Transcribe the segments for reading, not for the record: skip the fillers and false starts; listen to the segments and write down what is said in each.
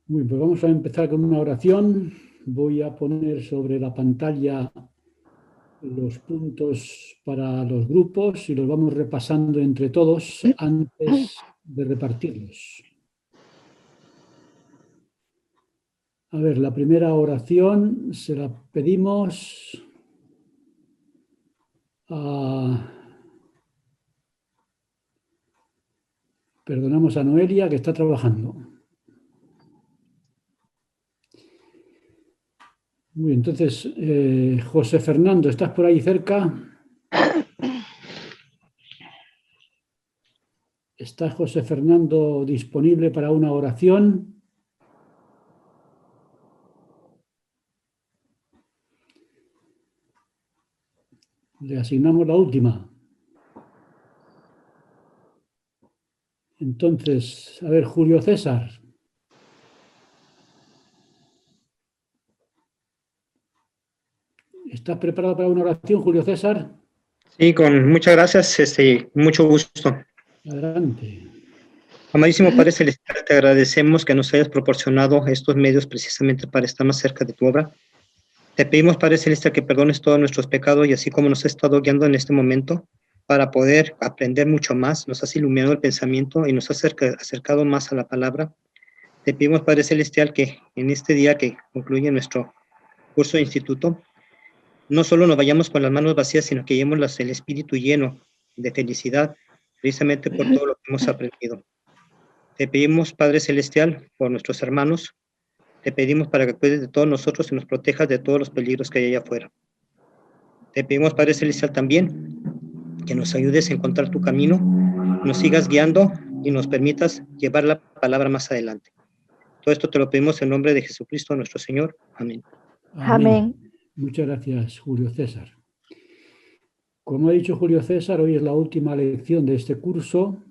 Muy bien, pues vamos a empezar con una oración. Voy a poner sobre la pantalla los puntos para los grupos y los vamos repasando entre todos antes de repartirlos. A ver, la primera oración se la pedimos a... Perdonamos a Noelia, que está trabajando. Muy bien, entonces, José Fernando, ¿estás por ahí cerca? ¿Está José Fernando disponible para una oración? Le asignamos la última. Entonces, a ver, Julio César. ¿Estás preparado para una oración, Julio César? Sí, con muchas gracias, mucho gusto. Adelante. Amadísimo Padre Celestial, te agradecemos que nos hayas proporcionado estos medios precisamente para estar más cerca de tu obra. Te pedimos, Padre Celestial, que perdones todos nuestros pecados y así como nos has estado guiando en este momento para poder aprender mucho más, nos has iluminado el pensamiento y nos has acercado más a la palabra. Te pedimos, Padre Celestial, que en este día que concluye nuestro curso de instituto, no solo nos vayamos con las manos vacías, sino que llevemos el espíritu lleno de felicidad, precisamente por todo lo que hemos aprendido. Te pedimos, Padre Celestial, por nuestros hermanos, te pedimos para que cuides de todos nosotros y nos protejas de todos los peligros que hay allá afuera. Te pedimos, Padre Celestial, también que nos ayudes a encontrar tu camino, nos sigas guiando y nos permitas llevar la palabra más adelante. Todo esto te lo pedimos en nombre de Jesucristo, nuestro Señor. Amén. Amén. Muchas gracias, Julio César. Como ha dicho Julio César, hoy es la última lección de este curso.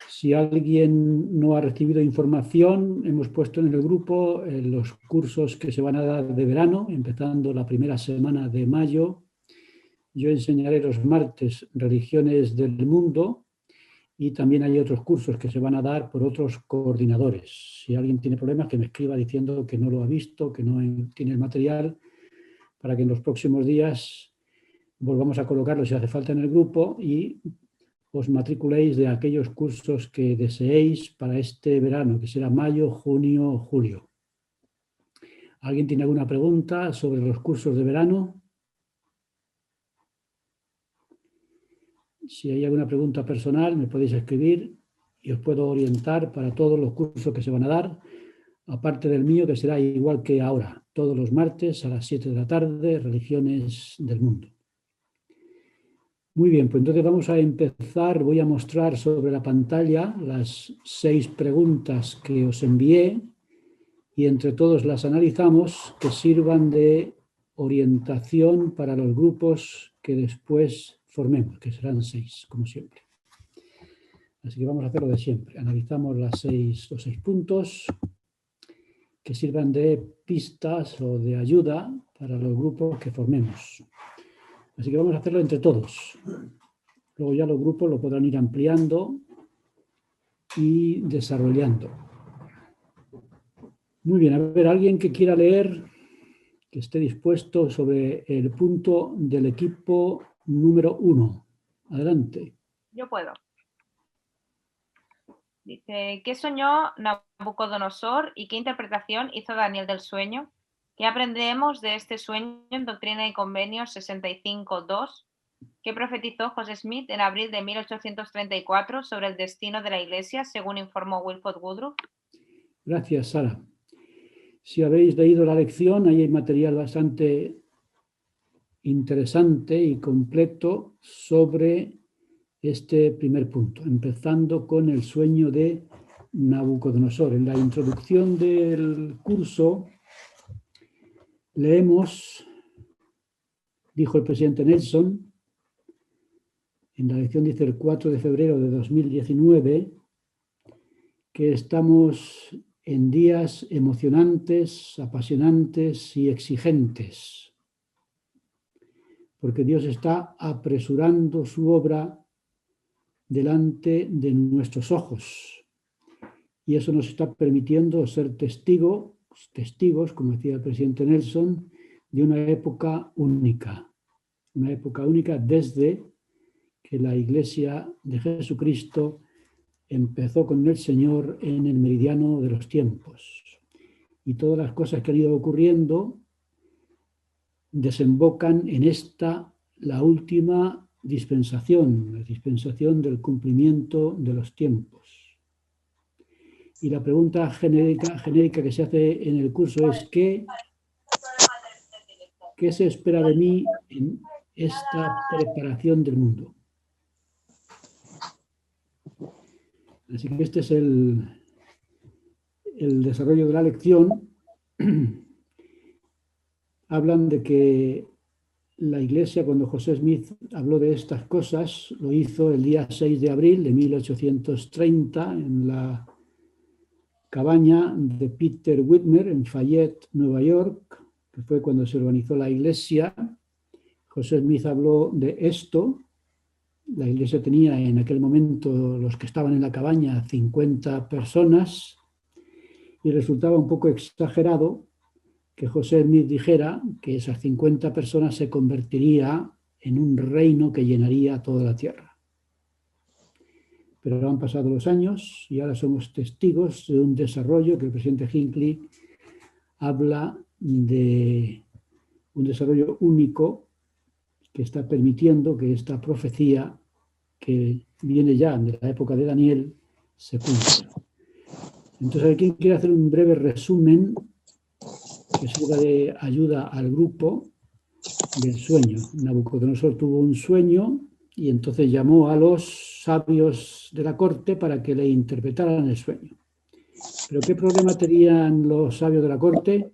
Si alguien no ha recibido información, hemos puesto en el grupo los cursos que se van a dar de verano, empezando la primera semana de mayo. Yo enseñaré los martes religiones del mundo y también hay otros cursos que se van a dar por otros coordinadores. Si alguien tiene problemas, que me escriba diciendo que no lo ha visto, que no tiene el material, para que en los próximos días volvamos a colocarlo si hace falta en el grupo y os matriculéis de aquellos cursos que deseéis para este verano, que será mayo, junio o julio. ¿Alguien tiene alguna pregunta sobre los cursos de verano? Si hay alguna pregunta personal, me podéis escribir y os puedo orientar para todos los cursos que se van a dar, aparte del mío, que será igual que ahora, todos los martes a las 7 de la tarde, Religiones del Mundo. Muy bien, pues entonces vamos a empezar. Voy a mostrar sobre la pantalla las 6 preguntas que os envié y entre todos las analizamos, que sirvan de orientación para los grupos que después formemos, que serán 6, como siempre. Así que vamos a hacer lo de siempre. Analizamos los 6 puntos que sirvan de pistas o de ayuda para los grupos que formemos. Así que vamos a hacerlo entre todos. Luego ya los grupos lo podrán ir ampliando y desarrollando. Muy bien, a ver, alguien que quiera leer, que esté dispuesto sobre el punto del equipo número 1. Adelante. Yo puedo. Dice, ¿qué soñó Nabucodonosor y qué interpretación hizo Daniel del sueño? ¿Qué aprendemos de este sueño en Doctrina y Convenios 65.2? ¿Qué profetizó José Smith en abril de 1834 sobre el destino de la Iglesia, según informó Wilford Woodruff? Gracias, Sara. Si habéis leído la lección, ahí hay material bastante interesante y completo sobre este primer punto, empezando con el sueño de Nabucodonosor. En la introducción del curso leemos, dijo el presidente Nelson, en la lección dice el 4 de febrero de 2019, que estamos en días emocionantes, apasionantes y exigentes, porque Dios está apresurando su obra delante de nuestros ojos y eso nos está permitiendo ser testigos, como decía el presidente Nelson, de una época única desde que la Iglesia de Jesucristo empezó con el Señor en el meridiano de los tiempos. Y todas las cosas que han ido ocurriendo desembocan en esta, la última dispensación, la dispensación del cumplimiento de los tiempos. Y la pregunta genérica que se hace en el curso es ¿qué se espera de mí en esta preparación del mundo? Así que este es el desarrollo de la lección. Hablan de que la Iglesia, cuando José Smith habló de estas cosas, lo hizo el día 6 de abril de 1830 en la cabaña de Peter Whitmer en Fayette, Nueva York, que fue cuando se organizó la Iglesia. José Smith habló de esto. La Iglesia tenía en aquel momento, los que estaban en la cabaña, 50 personas, y resultaba un poco exagerado que José Smith dijera que esas 50 personas se convertiría en un reino que llenaría toda la tierra. Pero han pasado los años y ahora somos testigos de un desarrollo que el presidente Hinckley habla de un desarrollo único que está permitiendo que esta profecía que viene ya de la época de Daniel se cumpla. Entonces, ¿quién quiere hacer un breve resumen que sirva de ayuda al grupo del sueño? Nabucodonosor tuvo un sueño y entonces llamó a los sabios de la corte para que le interpretaran el sueño. ¿Pero qué problema tenían los sabios de la corte?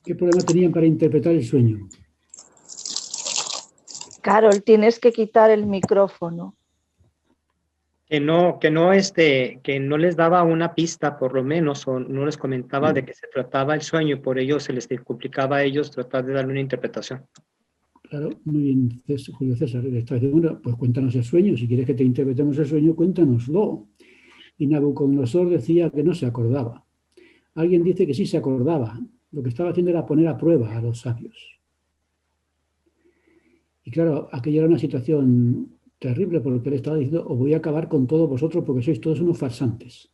¿Qué problema tenían para interpretar el sueño? Carol, tienes que quitar el micrófono. Que no les daba una pista, por lo menos, o no les comentaba de qué se trataba el sueño, y por ello se les complicaba a ellos tratar de darle una interpretación. Claro, muy bien, Julio César. Le está diciendo, pues cuéntanos el sueño. Si quieres que te interpretemos el sueño, cuéntanoslo. Y Nabucodonosor decía que no se acordaba. Alguien dice que sí se acordaba. Lo que estaba haciendo era poner a prueba a los sabios. Y claro, aquella era una situación terrible porque él estaba diciendo, os voy a acabar con todos vosotros porque sois todos unos farsantes.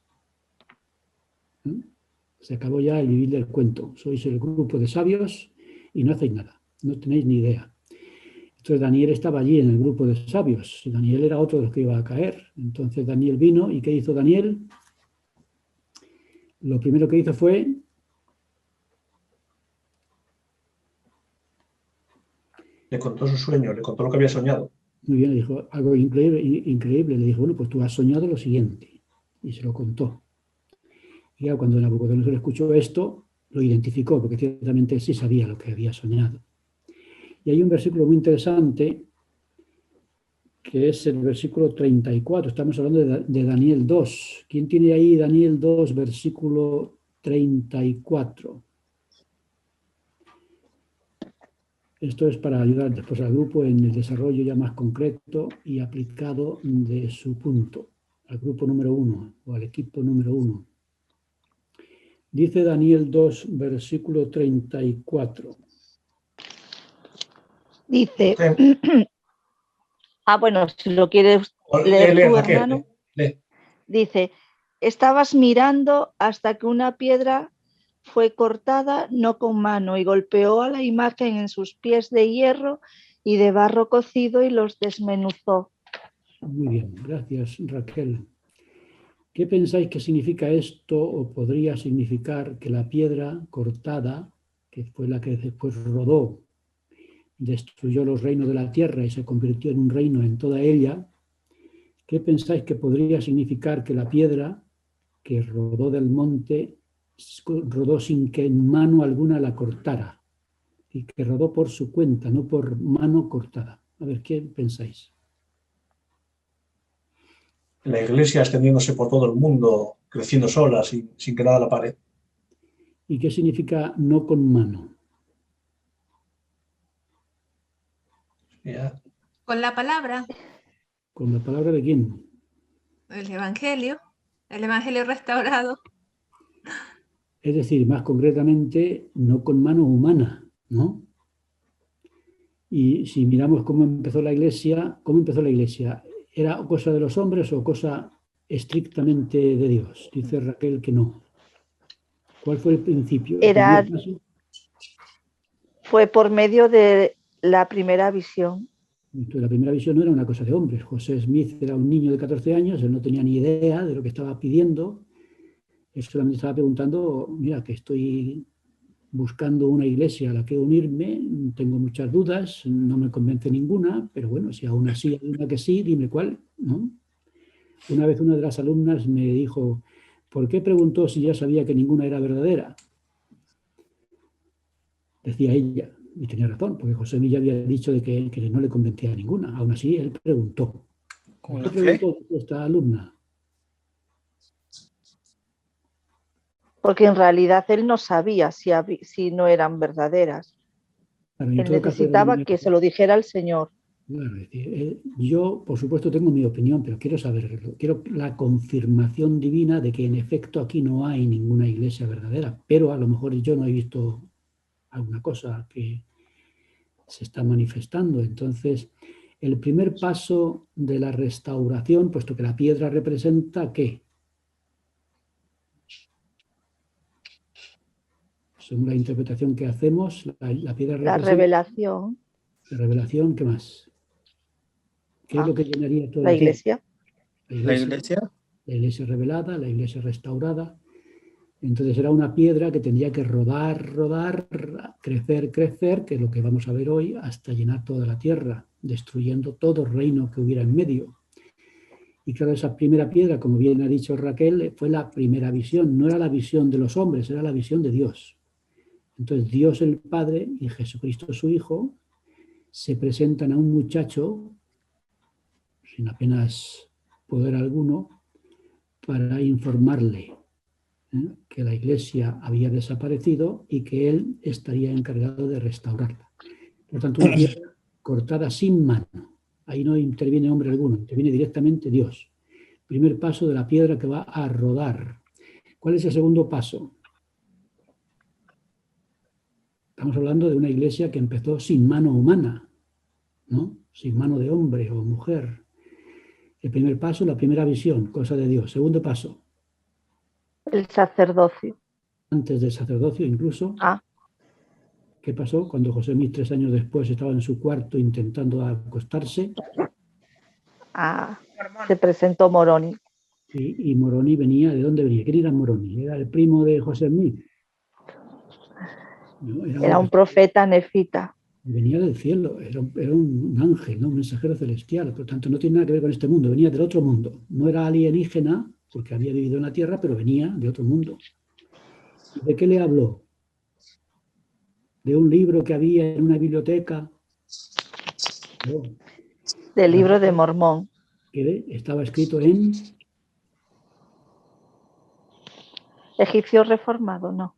Se acabó ya el vivir del cuento. Sois el grupo de sabios y no hacéis nada. No tenéis ni idea. Entonces Daniel estaba allí en el grupo de sabios. Daniel era otro de los que iba a caer. Entonces Daniel vino y ¿qué hizo Daniel? Lo primero que hizo fue le contó su sueño, le contó lo que había soñado. Muy bien, le dijo algo increíble. Le dijo, bueno, pues tú has soñado lo siguiente. Y se lo contó. Y claro, cuando Nabucodonosor escuchó esto, lo identificó, porque ciertamente sí sabía lo que había soñado. Y hay un versículo muy interesante, que es el versículo 34. Estamos hablando de Daniel 2. ¿Quién tiene ahí Daniel 2, versículo 34? Esto es para ayudar después al grupo en el desarrollo ya más concreto y aplicado de su punto, al grupo número 1 o al equipo número 1. Dice Daniel 2, versículo 34. Dice, bueno, si lo quieres leer tú, hermano. Dice, estabas mirando hasta que una piedra fue cortada no con mano y golpeó a la imagen en sus pies de hierro y de barro cocido y los desmenuzó. Muy bien, gracias Raquel. ¿Qué pensáis que significa esto o podría significar que la piedra cortada, que fue la que después rodó, destruyó los reinos de la tierra y se convirtió en un reino en toda ella? ¿Qué pensáis que podría significar que la piedra que rodó del monte rodó sin que en mano alguna la cortara y que rodó por su cuenta, no por mano cortada? A ver, ¿qué pensáis? La iglesia extendiéndose por todo el mundo, creciendo sola, sin que nada la pare. ¿Y qué significa no con mano? Yeah. Con la palabra. ¿Con la palabra de quién? El Evangelio restaurado. Es decir, más concretamente, no con mano humana, ¿no? Y si miramos cómo empezó la Iglesia, ¿era cosa de los hombres o cosa estrictamente de Dios? Dice Raquel que no. ¿Cuál fue el principio? ¿El primer paso? Fue por medio de la primera visión. Entonces, la primera visión no era una cosa de hombres. José Smith era un niño de 14 años, él no tenía ni idea de lo que estaba pidiendo. Él solamente estaba preguntando, mira, que estoy buscando una iglesia a la que unirme, tengo muchas dudas, no me convence ninguna, pero bueno, si aún así hay una que sí, dime cuál, ¿no? Una vez una de las alumnas me dijo, ¿por qué preguntó si ya sabía que ninguna era verdadera? Decía ella, y tenía razón, porque José Milla había dicho de que no le convencía a ninguna. Aún así, él preguntó. ¿Qué preguntó esta alumna? Porque en realidad él no sabía si no eran verdaderas. Claro, él necesitaba que se lo dijera el Señor. Claro, es decir, yo, por supuesto, tengo mi opinión, pero quiero saberlo. Quiero la confirmación divina de que en efecto aquí no hay ninguna iglesia verdadera, pero a lo mejor yo no he visto alguna cosa que se está manifestando. Entonces, el primer paso de la restauración, puesto que la piedra representa ¿qué? Según la interpretación que hacemos, la piedra representa... La revelación. La revelación, ¿qué más? ¿Qué es lo que llenaría todo la iglesia? La iglesia. La iglesia revelada, la iglesia restaurada. Entonces era una piedra que tendría que rodar, crecer, que es lo que vamos a ver hoy, hasta llenar toda la tierra, destruyendo todo reino que hubiera en medio. Y claro, esa primera piedra, como bien ha dicho Raquel, fue la primera visión. No era la visión de los hombres, era la visión de Dios. Entonces Dios el Padre y Jesucristo su Hijo se presentan a un muchacho sin apenas poder alguno para informarle que la iglesia había desaparecido y que él estaría encargado de restaurarla. Por tanto, una piedra cortada sin mano. Ahí no interviene hombre alguno, interviene directamente Dios. Primer paso de la piedra que va a rodar. ¿Cuál es el segundo paso? Estamos hablando de una iglesia que empezó sin mano humana, ¿no? Sin mano de hombre o mujer. El primer paso, la primera visión, cosa de Dios. Segundo paso. El sacerdocio. Antes del sacerdocio incluso. ¿Qué pasó? Cuando José Smith 3 años después estaba en su cuarto intentando acostarse. Se presentó Moroni. Y Moroni venía, ¿de dónde venía? ¿Quién era Moroni? ¿Era el primo de José Smith? No, era un profeta nefita. Venía del cielo, era un ángel, ¿no? Un mensajero celestial, por tanto no tiene nada que ver con este mundo, venía del otro mundo. No era alienígena, porque había vivido en la Tierra, pero venía de otro mundo. ¿Y de qué le habló? ¿De un libro que había en una biblioteca? No. Del libro de Mormón. Que estaba escrito en... Egipcio reformado, no.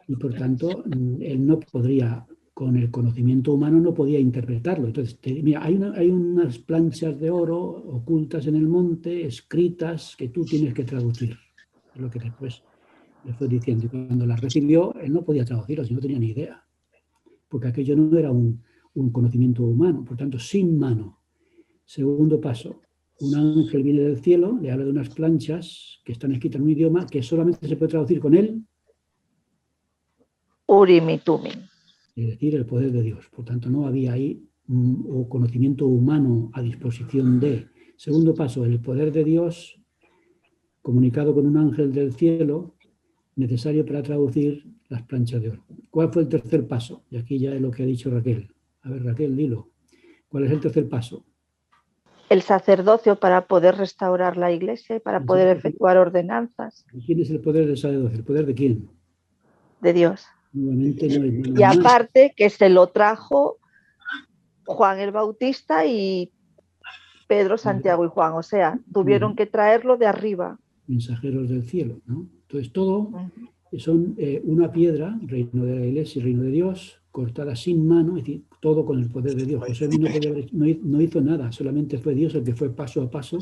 Y por tanto, él no podría, con el conocimiento humano, no podía interpretarlo. Entonces, mira, hay unas planchas de oro ocultas en el monte, escritas, que tú tienes que traducir. Es lo que después le fue diciendo. Y cuando las recibió, él no podía traducirlas, no tenía ni idea. Porque aquello no era un conocimiento humano, por tanto, sin mano. Segundo paso, un ángel viene del cielo, le habla de unas planchas que están escritas en un idioma que solamente se puede traducir con él. Urim y Tumim. Es decir, el poder de Dios. Por tanto, no había ahí un conocimiento humano a disposición de. Segundo paso, el poder de Dios comunicado con un ángel del cielo, necesario para traducir las planchas de oro. ¿Cuál fue el tercer paso? Y aquí ya es lo que ha dicho Raquel. A ver, Raquel, dilo. ¿Cuál es el tercer paso? El sacerdocio para poder restaurar la iglesia y para poder efectuar ordenanzas. ¿Quién es el poder del sacerdocio? ¿El poder de quién? De Dios. Nuevamente no hay y aparte que se lo trajo Juan el Bautista y Pedro, Santiago y Juan. O sea, tuvieron que traerlo de arriba. Mensajeros del cielo, ¿no? Entonces todo son una piedra, reino de la iglesia y reino de Dios, cortada sin mano, es decir, todo con el poder de Dios. José no hizo nada, solamente fue Dios el que fue paso a paso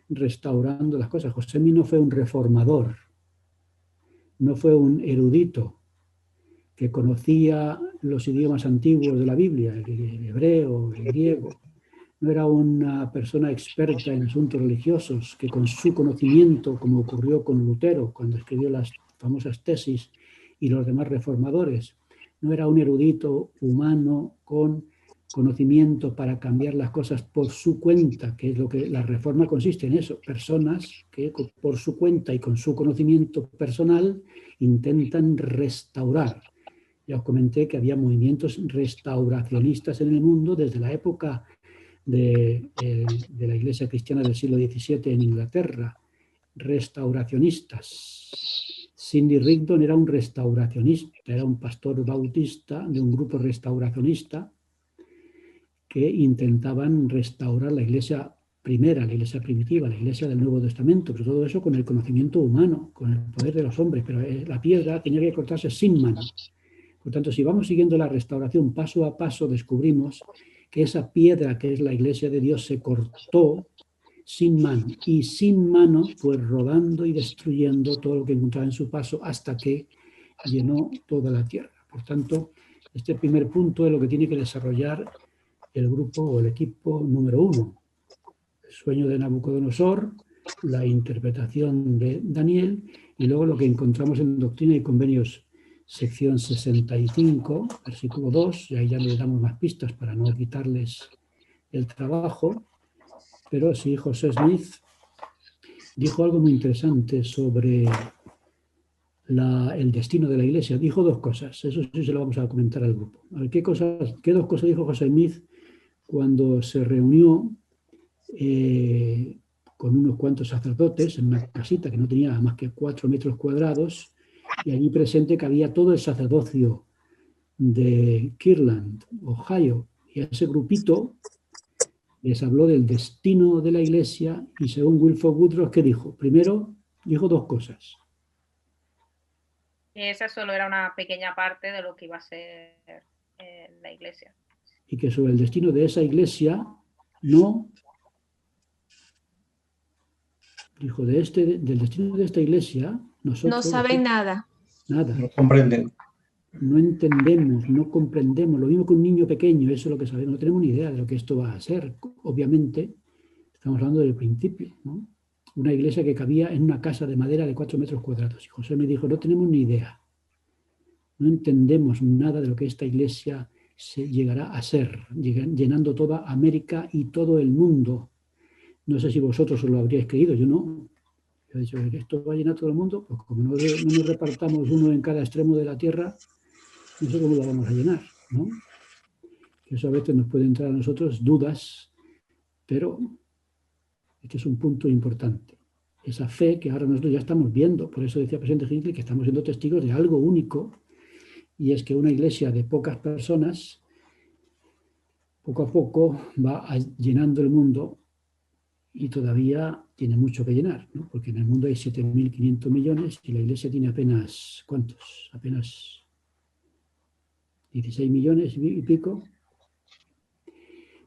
restaurando las cosas. José no fue un reformador, no fue un erudito que conocía los idiomas antiguos de la Biblia, el hebreo, el griego. No era una persona experta en asuntos religiosos que con su conocimiento, como ocurrió con Lutero cuando escribió las famosas tesis y los demás reformadores, no era un erudito humano con conocimiento para cambiar las cosas por su cuenta, que es lo que la reforma consiste en eso, personas que por su cuenta y con su conocimiento personal intentan restaurar. Ya os comenté que había movimientos restauracionistas en el mundo desde la época de la Iglesia cristiana del siglo XVII en Inglaterra, restauracionistas. Cindy Rigdon era un restauracionista, era un pastor bautista de un grupo restauracionista que intentaban restaurar la Iglesia primera, la Iglesia primitiva, la Iglesia del Nuevo Testamento, pero todo eso con el conocimiento humano, con el poder de los hombres, pero la piedra tenía que cortarse sin mano. Por tanto, si vamos siguiendo la restauración paso a paso, descubrimos que esa piedra que es la Iglesia de Dios se cortó sin mano, y sin mano fue rodando y destruyendo todo lo que encontraba en su paso hasta que llenó toda la tierra. Por tanto, este primer punto es lo que tiene que desarrollar el grupo o el equipo número 1. El sueño de Nabucodonosor, la interpretación de Daniel y luego lo que encontramos en Doctrina y Convenios, sección 65, versículo 2, y ahí ya le damos más pistas para no quitarles el trabajo. Pero sí, José Smith dijo algo muy interesante sobre el destino de la Iglesia. Dijo dos cosas, eso sí se lo vamos a comentar al grupo. A ver, ¿qué dos cosas dijo José Smith cuando se reunió con unos cuantos sacerdotes en una casita que no tenía más que 4 metros cuadrados, y allí presente que había todo el sacerdocio de Kirtland, Ohio, y a ese grupito les habló del destino de la Iglesia y según Wilford Woodruff, ¿qué dijo? Primero, dijo dos cosas. Esa solo era una pequeña parte de lo que iba a ser la Iglesia. Y que sobre el destino de esa Iglesia no... Dijo, del destino de esta Iglesia, nosotros... No saben nada. Nada. No comprenden. No entendemos, no comprendemos. Lo mismo que un niño pequeño, eso es lo que sabemos. No tenemos ni idea de lo que esto va a ser. Obviamente, estamos hablando del principio, ¿no? Una iglesia que cabía en una casa de madera de 4 metros cuadrados. Y José me dijo, no tenemos ni idea. No entendemos nada de lo que esta iglesia llegará a ser, llenando toda América y todo el mundo. No sé si vosotros os lo habríais creído, yo no. Yo he dicho, ¿esto va a llenar todo el mundo? Pues como no nos repartamos uno en cada extremo de la tierra, no sé cómo lo vamos a llenar, ¿no? Eso a veces nos puede entrar a nosotros dudas, pero este es un punto importante. Esa fe que ahora nosotros ya estamos viendo, por eso decía el presidente Hinckley que estamos siendo testigos de algo único, y es que una iglesia de pocas personas, poco a poco va llenando el mundo y todavía tiene mucho que llenar, ¿no? Porque en el mundo hay 7.500 millones y la iglesia tiene apenas, ¿cuántos? Apenas 16 millones y pico.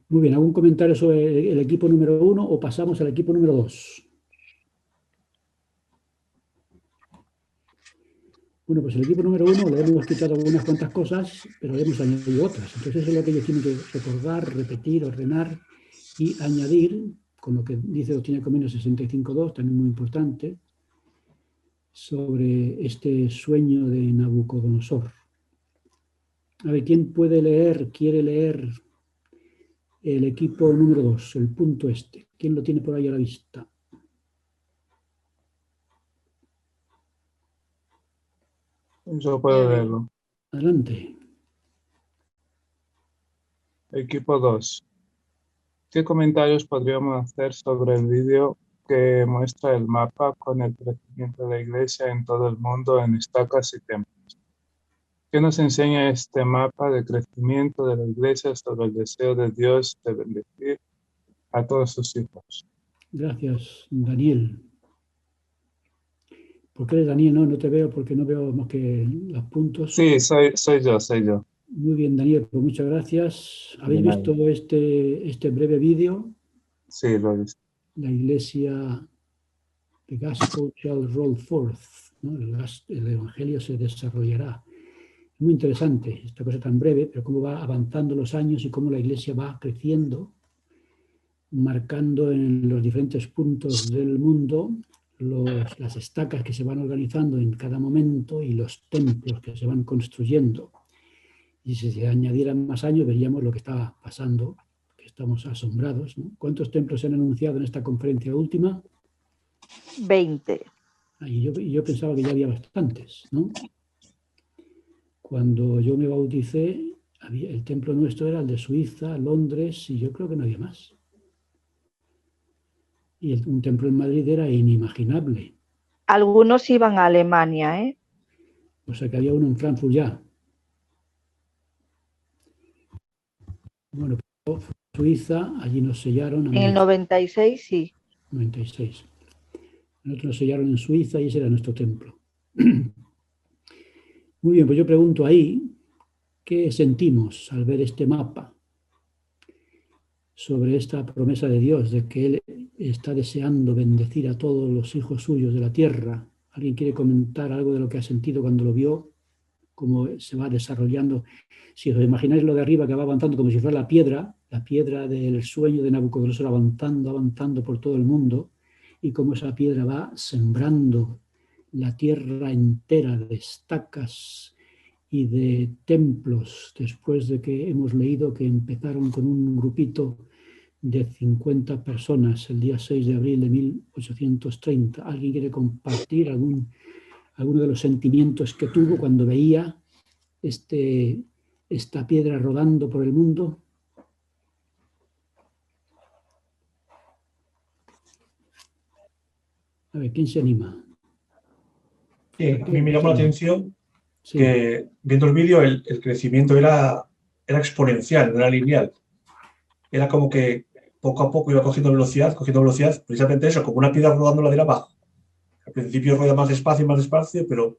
Muy bien, ¿algún comentario sobre el equipo número 1 o pasamos al equipo número 2? Bueno, pues el equipo número 1 le hemos quitado algunas cuantas cosas, pero le hemos añadido otras. Entonces eso es lo que ellos tienen que recordar, repetir, ordenar y añadir, con lo que dice Doctrina y Convenios 65.2, también muy importante, sobre este sueño de Nabucodonosor. A ver, ¿quién puede leer, quiere leer el equipo número 2, el punto este? ¿Quién lo tiene por ahí a la vista? Yo puedo leerlo. Adelante. Equipo 2. ¿Qué comentarios podríamos hacer sobre el vídeo que muestra el mapa con el crecimiento de la iglesia en todo el mundo en estacas y templos? ¿Qué nos enseña este mapa de crecimiento de la iglesia sobre el deseo de Dios de bendecir a todos sus hijos? Gracias, Daniel. ¿Por qué eres Daniel? No te veo porque no veo más que los puntos. Sí, soy yo. Muy bien, Daniel, pues muchas gracias. ¿Habéis visto este breve vídeo? Sí, lo he visto. La iglesia, the gospel shall roll forth, ¿no? El evangelio se desarrollará. Es muy interesante esta cosa tan breve, pero cómo va avanzando los años y cómo la iglesia va creciendo, marcando en los diferentes puntos del mundo las estacas que se van organizando en cada momento y los templos que se van construyendo. Y si se añadieran más años, veríamos lo que está pasando, que estamos asombrados, ¿no? ¿Cuántos templos se han anunciado en esta conferencia última? 20. Y yo pensaba que ya había bastantes, ¿no? Cuando yo me bauticé, el templo nuestro era el de Suiza, Londres, y yo creo que no había más. Y un templo en Madrid era inimaginable. Algunos iban a Alemania, ¿eh? O sea que había uno en Frankfurt ya. Bueno, Suiza, allí nos sellaron. En el 96, sí. 96. Nosotros nos sellaron en Suiza y ese era nuestro templo. Muy bien, pues yo pregunto ahí, ¿qué sentimos al ver este mapa sobre esta promesa de Dios de que Él está deseando bendecir a todos los hijos suyos de la tierra? ¿Alguien quiere comentar algo de lo que ha sentido cuando lo vio? ¿Cómo se va desarrollando? Si os imagináis lo de arriba que va avanzando como si fuera la piedra del sueño de Nabucodonosor avanzando por todo el mundo, y cómo esa piedra va sembrando la tierra entera de estacas y de templos, después de que hemos leído que empezaron con un grupito de 50 personas el día 6 de abril de 1830. ¿Alguien quiere compartir alguno de los sentimientos que tuvo cuando veía esta piedra rodando por el mundo? A ver, ¿quién se anima? Sí, a mí me llamó la atención Sí. que viendo el vídeo el crecimiento era exponencial, no era lineal. Era como que poco a poco iba cogiendo velocidad, precisamente eso, como una piedra rodando ladeira abajo. Al principio rueda más despacio, pero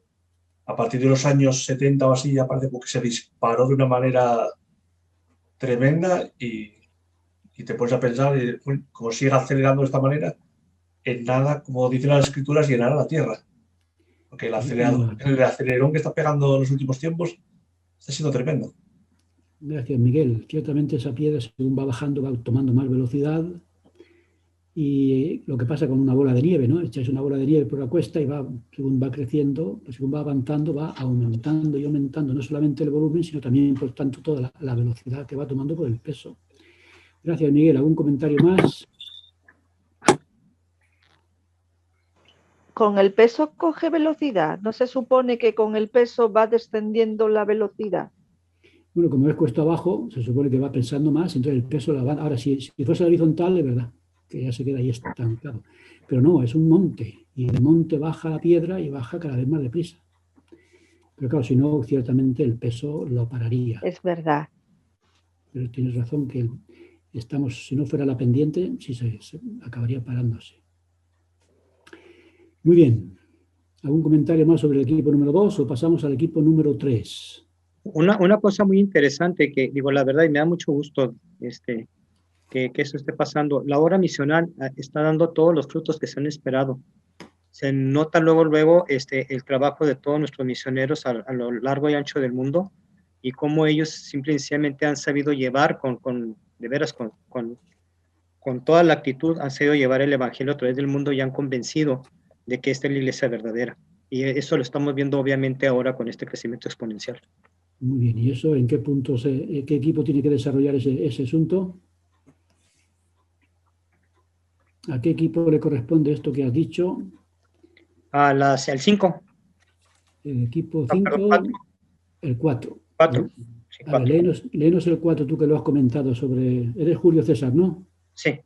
a partir de los años 70 o así ya parece como que se disparó de una manera tremenda y te pones a pensar, como sigue acelerando de esta manera, en nada, como dicen las escrituras, llenará la tierra. Porque el acelerón que está pegando en los últimos tiempos está siendo tremendo. Gracias, Miguel. Ciertamente esa piedra, según va bajando, va tomando más velocidad. Y lo que pasa con una bola de nieve, ¿no? Echáis una bola de nieve por la cuesta y según va creciendo, según va avanzando, va aumentando y aumentando, no solamente el volumen, sino también, por tanto, toda la velocidad que va tomando por el peso. Gracias, Miguel. ¿Algún comentario más? Con el peso coge velocidad. ¿No se supone que con el peso va descendiendo la velocidad? Bueno, como es cuesta abajo, se supone que va pensando más, entonces el peso la va... Ahora, si fuese horizontal, es verdad, que ya se queda ahí estancado. Pero no, es un monte, y el monte baja la piedra y baja cada vez más deprisa. Pero claro, si no, ciertamente el peso lo pararía. Es verdad. Pero tienes razón que si no fuera la pendiente, sí se acabaría parándose. Muy bien. ¿Algún comentario más sobre el equipo número 2 o pasamos al equipo número 3? Una cosa muy interesante que digo la verdad y me da mucho gusto que eso esté pasando. La obra misional está dando todos los frutos que se han esperado. Se nota luego el trabajo de todos nuestros misioneros a lo largo y ancho del mundo y cómo ellos simplemente han sabido llevar de veras con toda la actitud, han sabido llevar el evangelio a través del mundo y han convencido de que esta es la iglesia verdadera. Y eso lo estamos viendo obviamente ahora con este crecimiento exponencial. Muy bien, ¿y eso en qué puntos, qué equipo tiene que desarrollar ese asunto? ¿A qué equipo le corresponde esto que has dicho? Al 5. El equipo 5, el 4. 4. Sí, ahora, léenos el 4, tú que lo has comentado sobre... Eres Julio César, ¿no? Sí.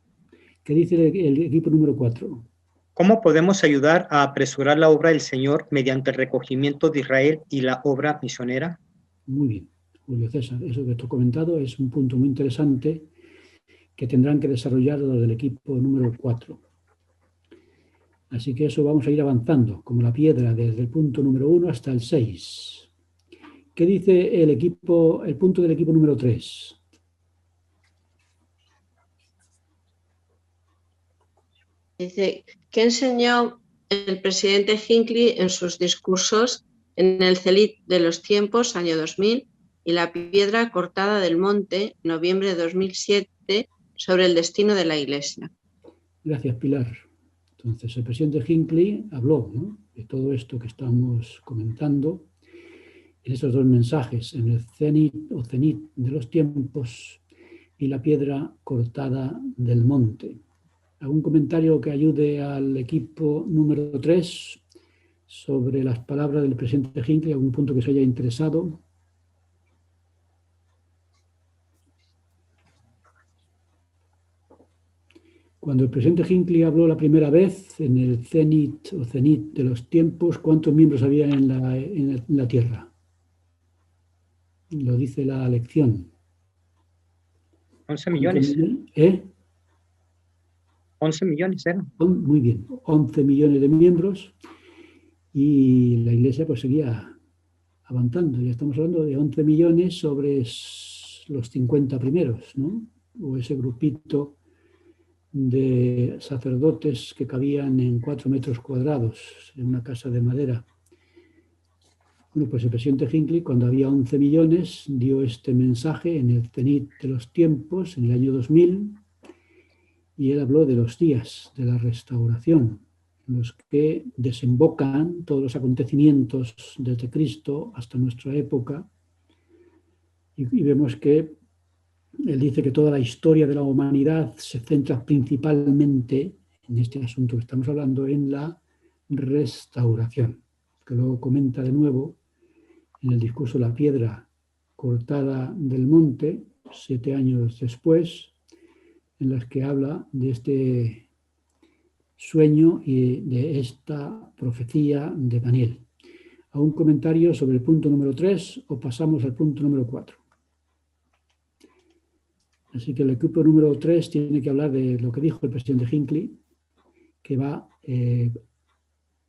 ¿Qué dice el equipo número 4? ¿Cómo podemos ayudar a apresurar la obra del Señor mediante el recogimiento de Israel y la obra misionera? Muy bien, Julio César, eso que tú has comentado es un punto muy interesante que tendrán que desarrollar los del equipo número 4. Así que eso vamos a ir avanzando, como la piedra, desde el punto número 1 hasta el 6. ¿Qué dice el punto del equipo número 3? Dice, ¿qué enseñó el presidente Hinckley en sus discursos en el Cenit de los Tiempos, año 2000, y la piedra cortada del monte, noviembre de 2007, sobre el destino de la Iglesia? Gracias, Pilar. Entonces, el presidente Hinckley habló, ¿no?, de todo esto que estamos comentando en esos dos mensajes, en el Cenit de los Tiempos y la piedra cortada del monte. ¿Algún comentario que ayude al equipo número 3 sobre las palabras del presidente Hinckley? ¿Algún punto que se haya interesado? Cuando el presidente Hinckley habló la primera vez en el Cenit de los Tiempos, ¿cuántos miembros había en la Tierra? Lo dice la lección. 11 millones. 11 millones eran. Muy bien, 11 millones de miembros, y la Iglesia pues seguía avanzando. Ya estamos hablando de 11 millones sobre los 50 primeros, ¿no? O ese grupito de sacerdotes que cabían en 4 metros cuadrados en una casa de madera. Bueno, pues el presidente Hinckley, cuando había 11 millones, dio este mensaje en el Cenit de los Tiempos, en el año 2000, y él habló de los días de la restauración, en los que desembocan todos los acontecimientos desde Cristo hasta nuestra época, y vemos que él dice que toda la historia de la humanidad se centra principalmente en este asunto que estamos hablando, en la restauración, que luego comenta de nuevo en el discurso La piedra cortada del monte, 7 años después, en las que habla de este sueño y de esta profecía de Daniel. ¿Algún comentario sobre el punto número 3 o pasamos al punto número 4? Así que el equipo número 3 tiene que hablar de lo que dijo el presidente Hinckley, que va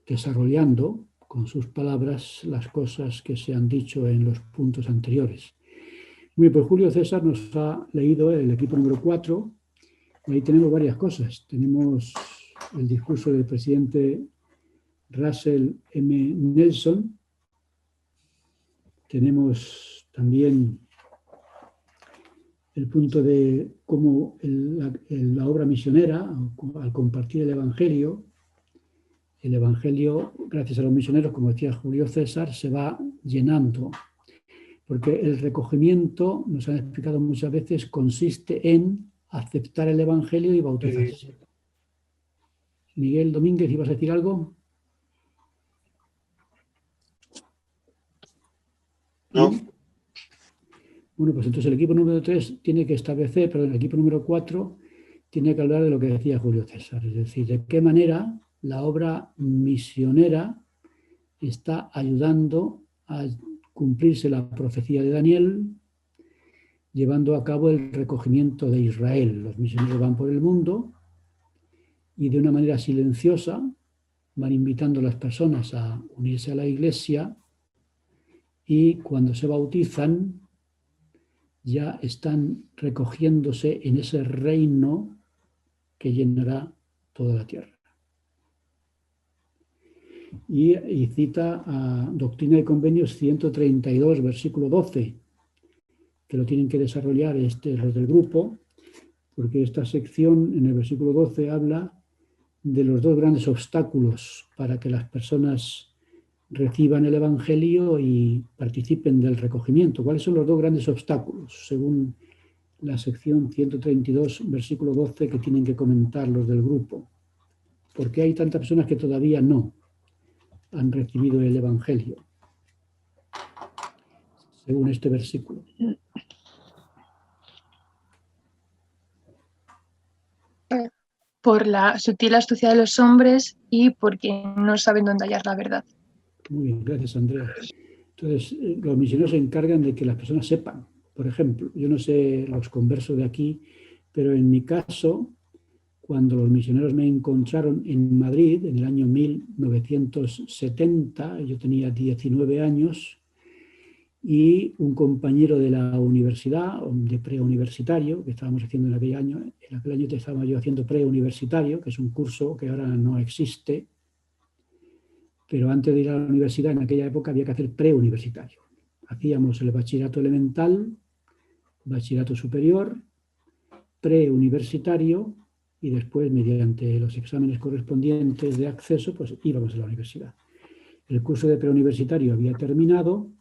desarrollando con sus palabras las cosas que se han dicho en los puntos anteriores. Muy bien, pues Julio César nos ha leído el equipo número 4. Ahí tenemos varias cosas. Tenemos el discurso del presidente Russell M. Nelson. Tenemos también el punto de cómo la obra misionera, al compartir el Evangelio, gracias a los misioneros, como decía Julio César, se va llenando. Porque el recogimiento, nos han explicado muchas veces, consiste en aceptar el Evangelio y bautizarse. Miguel Domínguez, ¿ibas a decir algo? No. Bueno, pues entonces el equipo número 3 tiene que establecer, pero el equipo número 4 tiene que hablar de lo que decía Julio César, es decir, de qué manera la obra misionera está ayudando a cumplirse la profecía de Daniel, llevando a cabo el recogimiento de Israel. Los misioneros van por el mundo y de una manera silenciosa van invitando a las personas a unirse a la Iglesia, y cuando se bautizan ya están recogiéndose en ese reino que llenará toda la tierra. Y cita a Doctrina y Convenios 132, versículo 12, que lo tienen que desarrollar los del grupo, porque esta sección en el versículo 12 habla de los 2 grandes obstáculos para que las personas reciban el Evangelio y participen del recogimiento. ¿Cuáles son los 2 grandes obstáculos, según la sección 132, versículo 12, que tienen que comentar los del grupo? ¿Por qué hay tantas personas que todavía no han recibido el Evangelio, según este versículo? Por la sutil astucia de los hombres y porque no saben dónde hallar la verdad. Muy bien, gracias, Andrea. Entonces, los misioneros se encargan de que las personas sepan. Por ejemplo, yo no sé los conversos de aquí, pero en mi caso, cuando los misioneros me encontraron en Madrid en el año 1970, yo tenía 19 años, y un compañero de la universidad, de preuniversitario, que estábamos haciendo en aquel año estaba yo haciendo preuniversitario, que es un curso que ahora no existe, pero antes de ir a la universidad en aquella época había que hacer preuniversitario. Hacíamos el bachillerato elemental, bachillerato superior, preuniversitario y después, mediante los exámenes correspondientes de acceso, pues íbamos a la universidad. El curso de preuniversitario había terminado,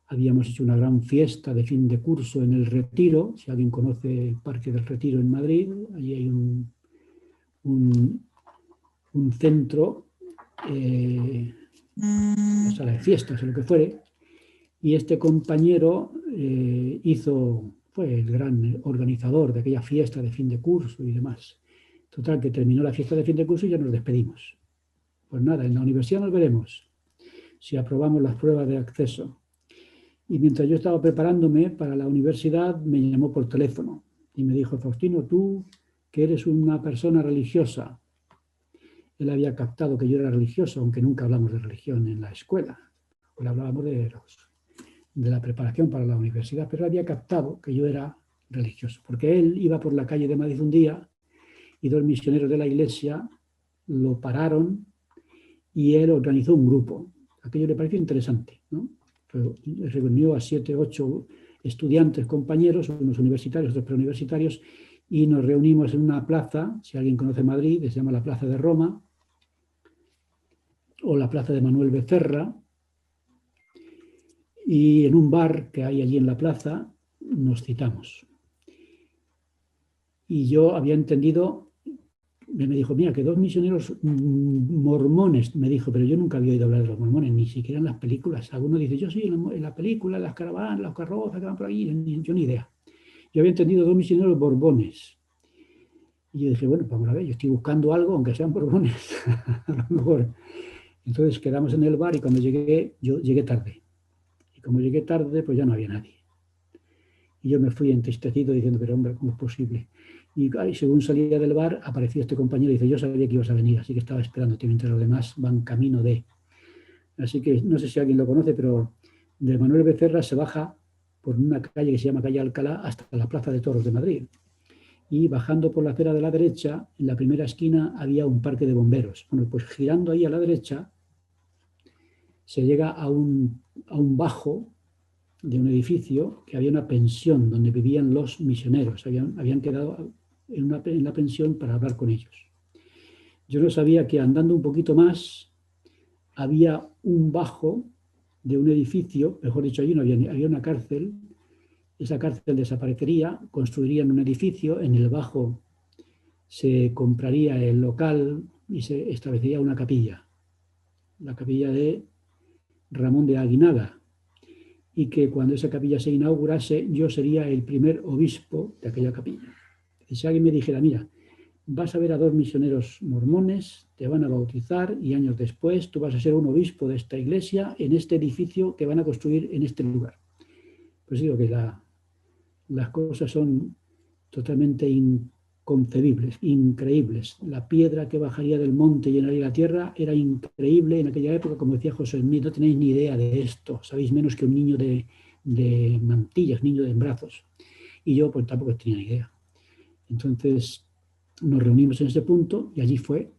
habíamos hecho una gran fiesta de fin de curso en el Retiro. Si alguien conoce el Parque del Retiro en Madrid, allí hay un centro, una sala de fiestas o lo que fuere, y este compañero fue el gran organizador de aquella fiesta de fin de curso y demás. Total, que terminó la fiesta de fin de curso y ya nos despedimos. Pues nada, en la universidad nos veremos, si aprobamos las pruebas de acceso. Y mientras yo estaba preparándome para la universidad, me llamó por teléfono y me dijo: Faustino, tú que eres una persona religiosa. Él había captado que yo era religioso, aunque nunca hablamos de religión en la escuela. Pues hablábamos de la preparación para la universidad, pero había captado que yo era religioso, porque él iba por la calle de Madrid un día y dos misioneros de la iglesia lo pararon y él organizó un grupo. Aquello le pareció interesante, ¿no? Reunió a 7, 8 estudiantes, compañeros, unos universitarios, otros preuniversitarios, y nos reunimos en una plaza, si alguien conoce Madrid, se llama la Plaza de Roma, o la Plaza de Manuel Becerra, y en un bar que hay allí en la plaza nos citamos. Y yo había entendido, me dijo: mira, que dos misioneros mormones, me dijo, pero yo nunca había oído hablar de los mormones, ni siquiera en las películas. Algunos dicen: yo sí, en la película, en las caravanas, las carrozas que van por ahí, yo ni idea. Yo había entendido dos misioneros borbones. Y yo dije: bueno, vamos a ver, yo estoy buscando algo, aunque sean borbones, a lo mejor. Entonces quedamos en el bar y cuando yo llegué tarde. Y como llegué tarde, pues ya no había nadie. Y yo me fui entristecido diciendo: pero hombre, ¿cómo es posible? Y según salía del bar, apareció este compañero y dice: yo sabía que ibas a venir, así que estaba esperándote mientras los demás van camino de. Así que no sé si alguien lo conoce, pero de Manuel Becerra se baja por una calle que se llama Calle Alcalá hasta la Plaza de Toros de Madrid. Y bajando por la acera de la derecha, en la primera esquina había un parque de bomberos. Bueno, pues girando ahí a la derecha, se llega a un bajo de un edificio que había una pensión donde vivían los misioneros. Habían quedado en la pensión para hablar con ellos. Yo no sabía que andando un poquito más había un bajo de un edificio, mejor dicho, había una cárcel. Esa cárcel desaparecería, construirían un edificio, en el bajo se compraría el local y se establecería una capilla, la capilla de Ramón de Aguinaga, y que cuando esa capilla se inaugurase yo sería el primer obispo de aquella capilla. Y si alguien me dijera: mira, vas a ver a dos misioneros mormones, te van a bautizar y años después tú vas a ser un obispo de esta iglesia en este edificio que van a construir en este lugar. Pues digo que las cosas son totalmente inconcebibles, increíbles. La piedra que bajaría del monte y llenaría la tierra era increíble en aquella época. Como decía José Smith, no tenéis ni idea de esto, sabéis menos que un niño de mantillas, niño de brazos. Y yo pues tampoco tenía ni idea. Entonces nos reunimos en ese punto y allí fue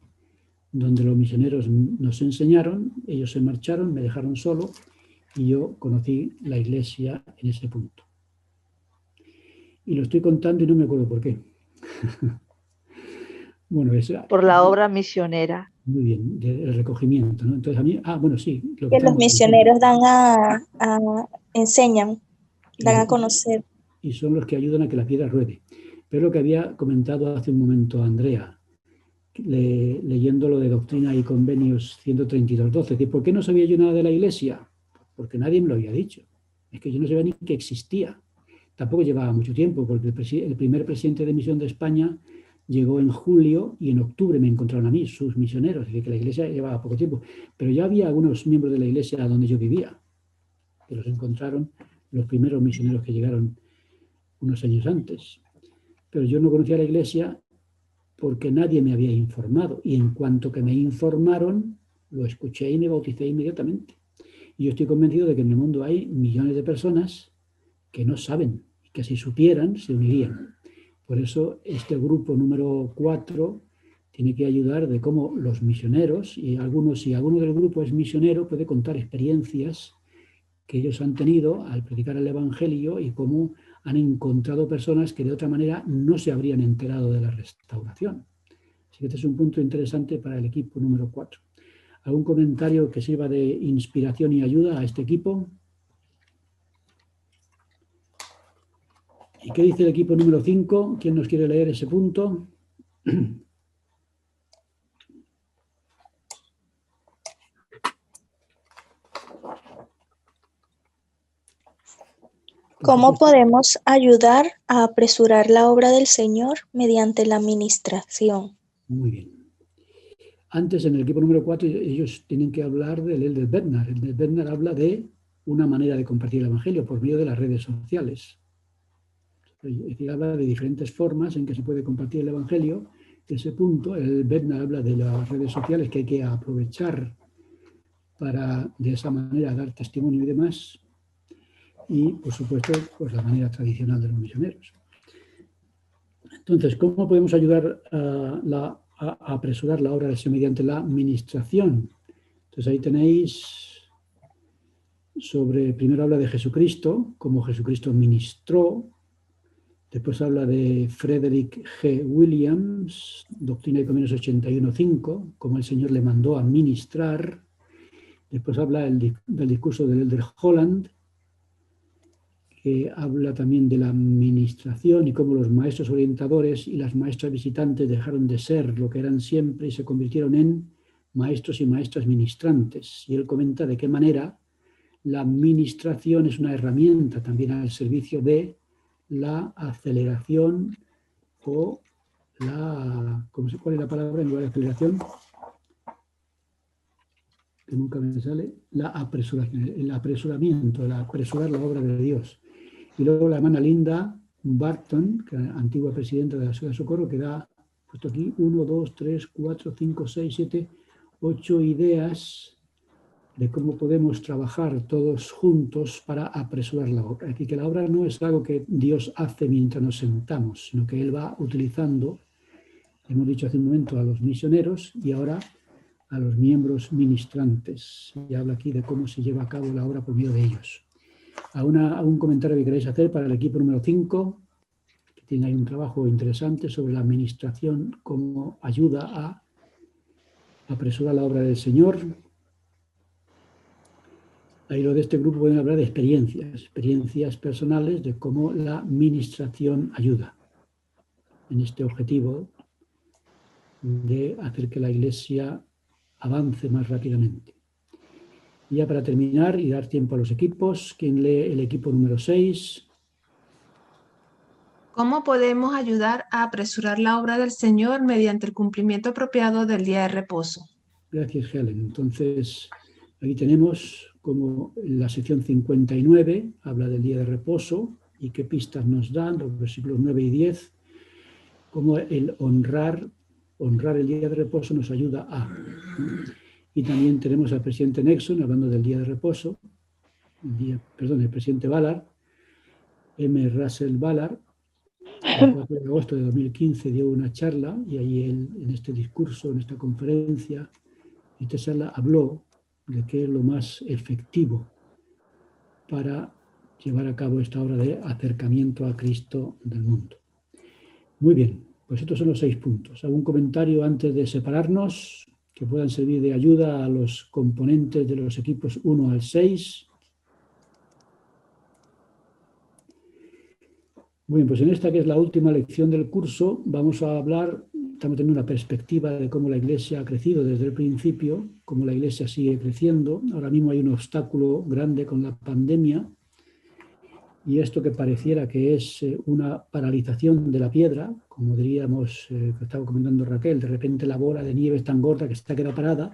donde los misioneros nos enseñaron, ellos se marcharon, me dejaron solo y yo conocí la iglesia en ese punto. Y lo estoy contando y no me acuerdo por qué. Bueno, por la obra misionera. Muy bien, del recogimiento, ¿no? Entonces a mí, bueno, sí. Que los misioneros enseñan, dan a conocer. Y son los que ayudan a que la piedra ruede. Pero lo que había comentado hace un momento Andrea, leyendo lo de Doctrina y Convenios 132.12, es decir, ¿por qué no sabía yo nada de la iglesia? Porque nadie me lo había dicho. Es que yo no sabía ni que existía. Tampoco llevaba mucho tiempo, porque el primer presidente de misión de España llegó en julio y en octubre me encontraron a mí, sus misioneros, es decir, que la iglesia llevaba poco tiempo. Pero ya había algunos miembros de la iglesia donde yo vivía, que los encontraron los primeros misioneros que llegaron unos años antes. Pero yo no conocía la iglesia porque nadie me había informado. Y en cuanto que me informaron, lo escuché y me bauticé inmediatamente. Y yo estoy convencido de que en el mundo hay millones de personas que no saben, y que si supieran se unirían. Por eso este grupo número 4 tiene que ayudar de cómo los misioneros, y si alguno del grupo es misionero, puede contar experiencias que ellos han tenido al predicar el Evangelio y cómo han encontrado personas que de otra manera no se habrían enterado de la restauración. Así que este es un punto interesante para el equipo número 4. ¿Algún comentario que sirva de inspiración y ayuda a este equipo? ¿Y qué dice el equipo número 5? ¿Quién nos quiere leer ese punto? ¿Cómo podemos ayudar a apresurar la obra del Señor mediante la administración? Muy bien. Antes, en el equipo número 4, ellos tienen que hablar del Elder Bednar. El Elder Bednar habla de una manera de compartir el Evangelio por medio de las redes sociales. Es decir, habla de diferentes formas en que se puede compartir el Evangelio. Ese punto, el Bednar habla de las redes sociales que hay que aprovechar para de esa manera dar testimonio y demás. Y, por supuesto, pues la manera tradicional de los misioneros. Entonces, ¿cómo podemos ayudar a apresurar la obra del Señor mediante la administración? Entonces, ahí tenéis primero habla de Jesucristo, cómo Jesucristo ministró. Después habla de Frederick G. Williams, Doctrina y Convenios 81.5, cómo el Señor le mandó a ministrar. Después habla del discurso del Elder Holland, que habla también de la administración y cómo los maestros orientadores y las maestras visitantes dejaron de ser lo que eran siempre y se convirtieron en maestros y maestras ministrantes. Y él comenta de qué manera la administración es una herramienta también al servicio de la aceleración o ¿cuál es la palabra en lugar de aceleración? Que nunca me sale. El apresuramiento, el apresurar la obra de Dios. Y luego la hermana Linda Barton, que antigua presidenta de la Ciudad de Socorro, que da, puesto aquí, 1, 2, 3, 4, 5, 6, 7, 8 ideas de cómo podemos trabajar todos juntos para apresurar la obra. Es decir, que la obra no es algo que Dios hace mientras nos sentamos, sino que Él va utilizando, hemos dicho hace un momento, a los misioneros y ahora a los miembros ministrantes. Y habla aquí de cómo se lleva a cabo la obra por medio de ellos. ¿Algún comentario que queráis hacer para el equipo número 5? Que tiene ahí un trabajo interesante sobre la administración, cómo ayuda a apresurar la obra del Señor. Ahí lo de este grupo pueden hablar de experiencias personales de cómo la administración ayuda en este objetivo de hacer que la Iglesia avance más rápidamente. Y ya para terminar y dar tiempo a los equipos, ¿quién lee el equipo número 6? ¿Cómo podemos ayudar a apresurar la obra del Señor mediante el cumplimiento apropiado del día de reposo? Gracias, Helen. Entonces, ahí tenemos como la sección 59 habla del día de reposo y qué pistas nos dan, los versículos 9 y 10, cómo el honrar el día de reposo nos ayuda a. Y también tenemos al presidente Nexon hablando del día de reposo, el presidente Ballard, M. Russell Ballard, el 4 de agosto de 2015 dio una charla y ahí él, en este discurso, en esta conferencia, esta charla habló de qué es lo más efectivo para llevar a cabo esta obra de acercamiento a Cristo del mundo. Muy bien, pues estos son los 6 puntos. ¿Algún comentario antes de separarnos que puedan servir de ayuda a los componentes de los equipos 1 al 6? Muy bien, pues en esta que es la última lección del curso vamos a hablar, estamos teniendo una perspectiva de cómo la Iglesia ha crecido desde el principio, cómo la Iglesia sigue creciendo. Ahora mismo hay un obstáculo grande con la pandemia y esto que pareciera que es una paralización de la piedra, como diríamos, que estaba comentando Raquel, de repente la bola de nieve es tan gorda que se queda parada,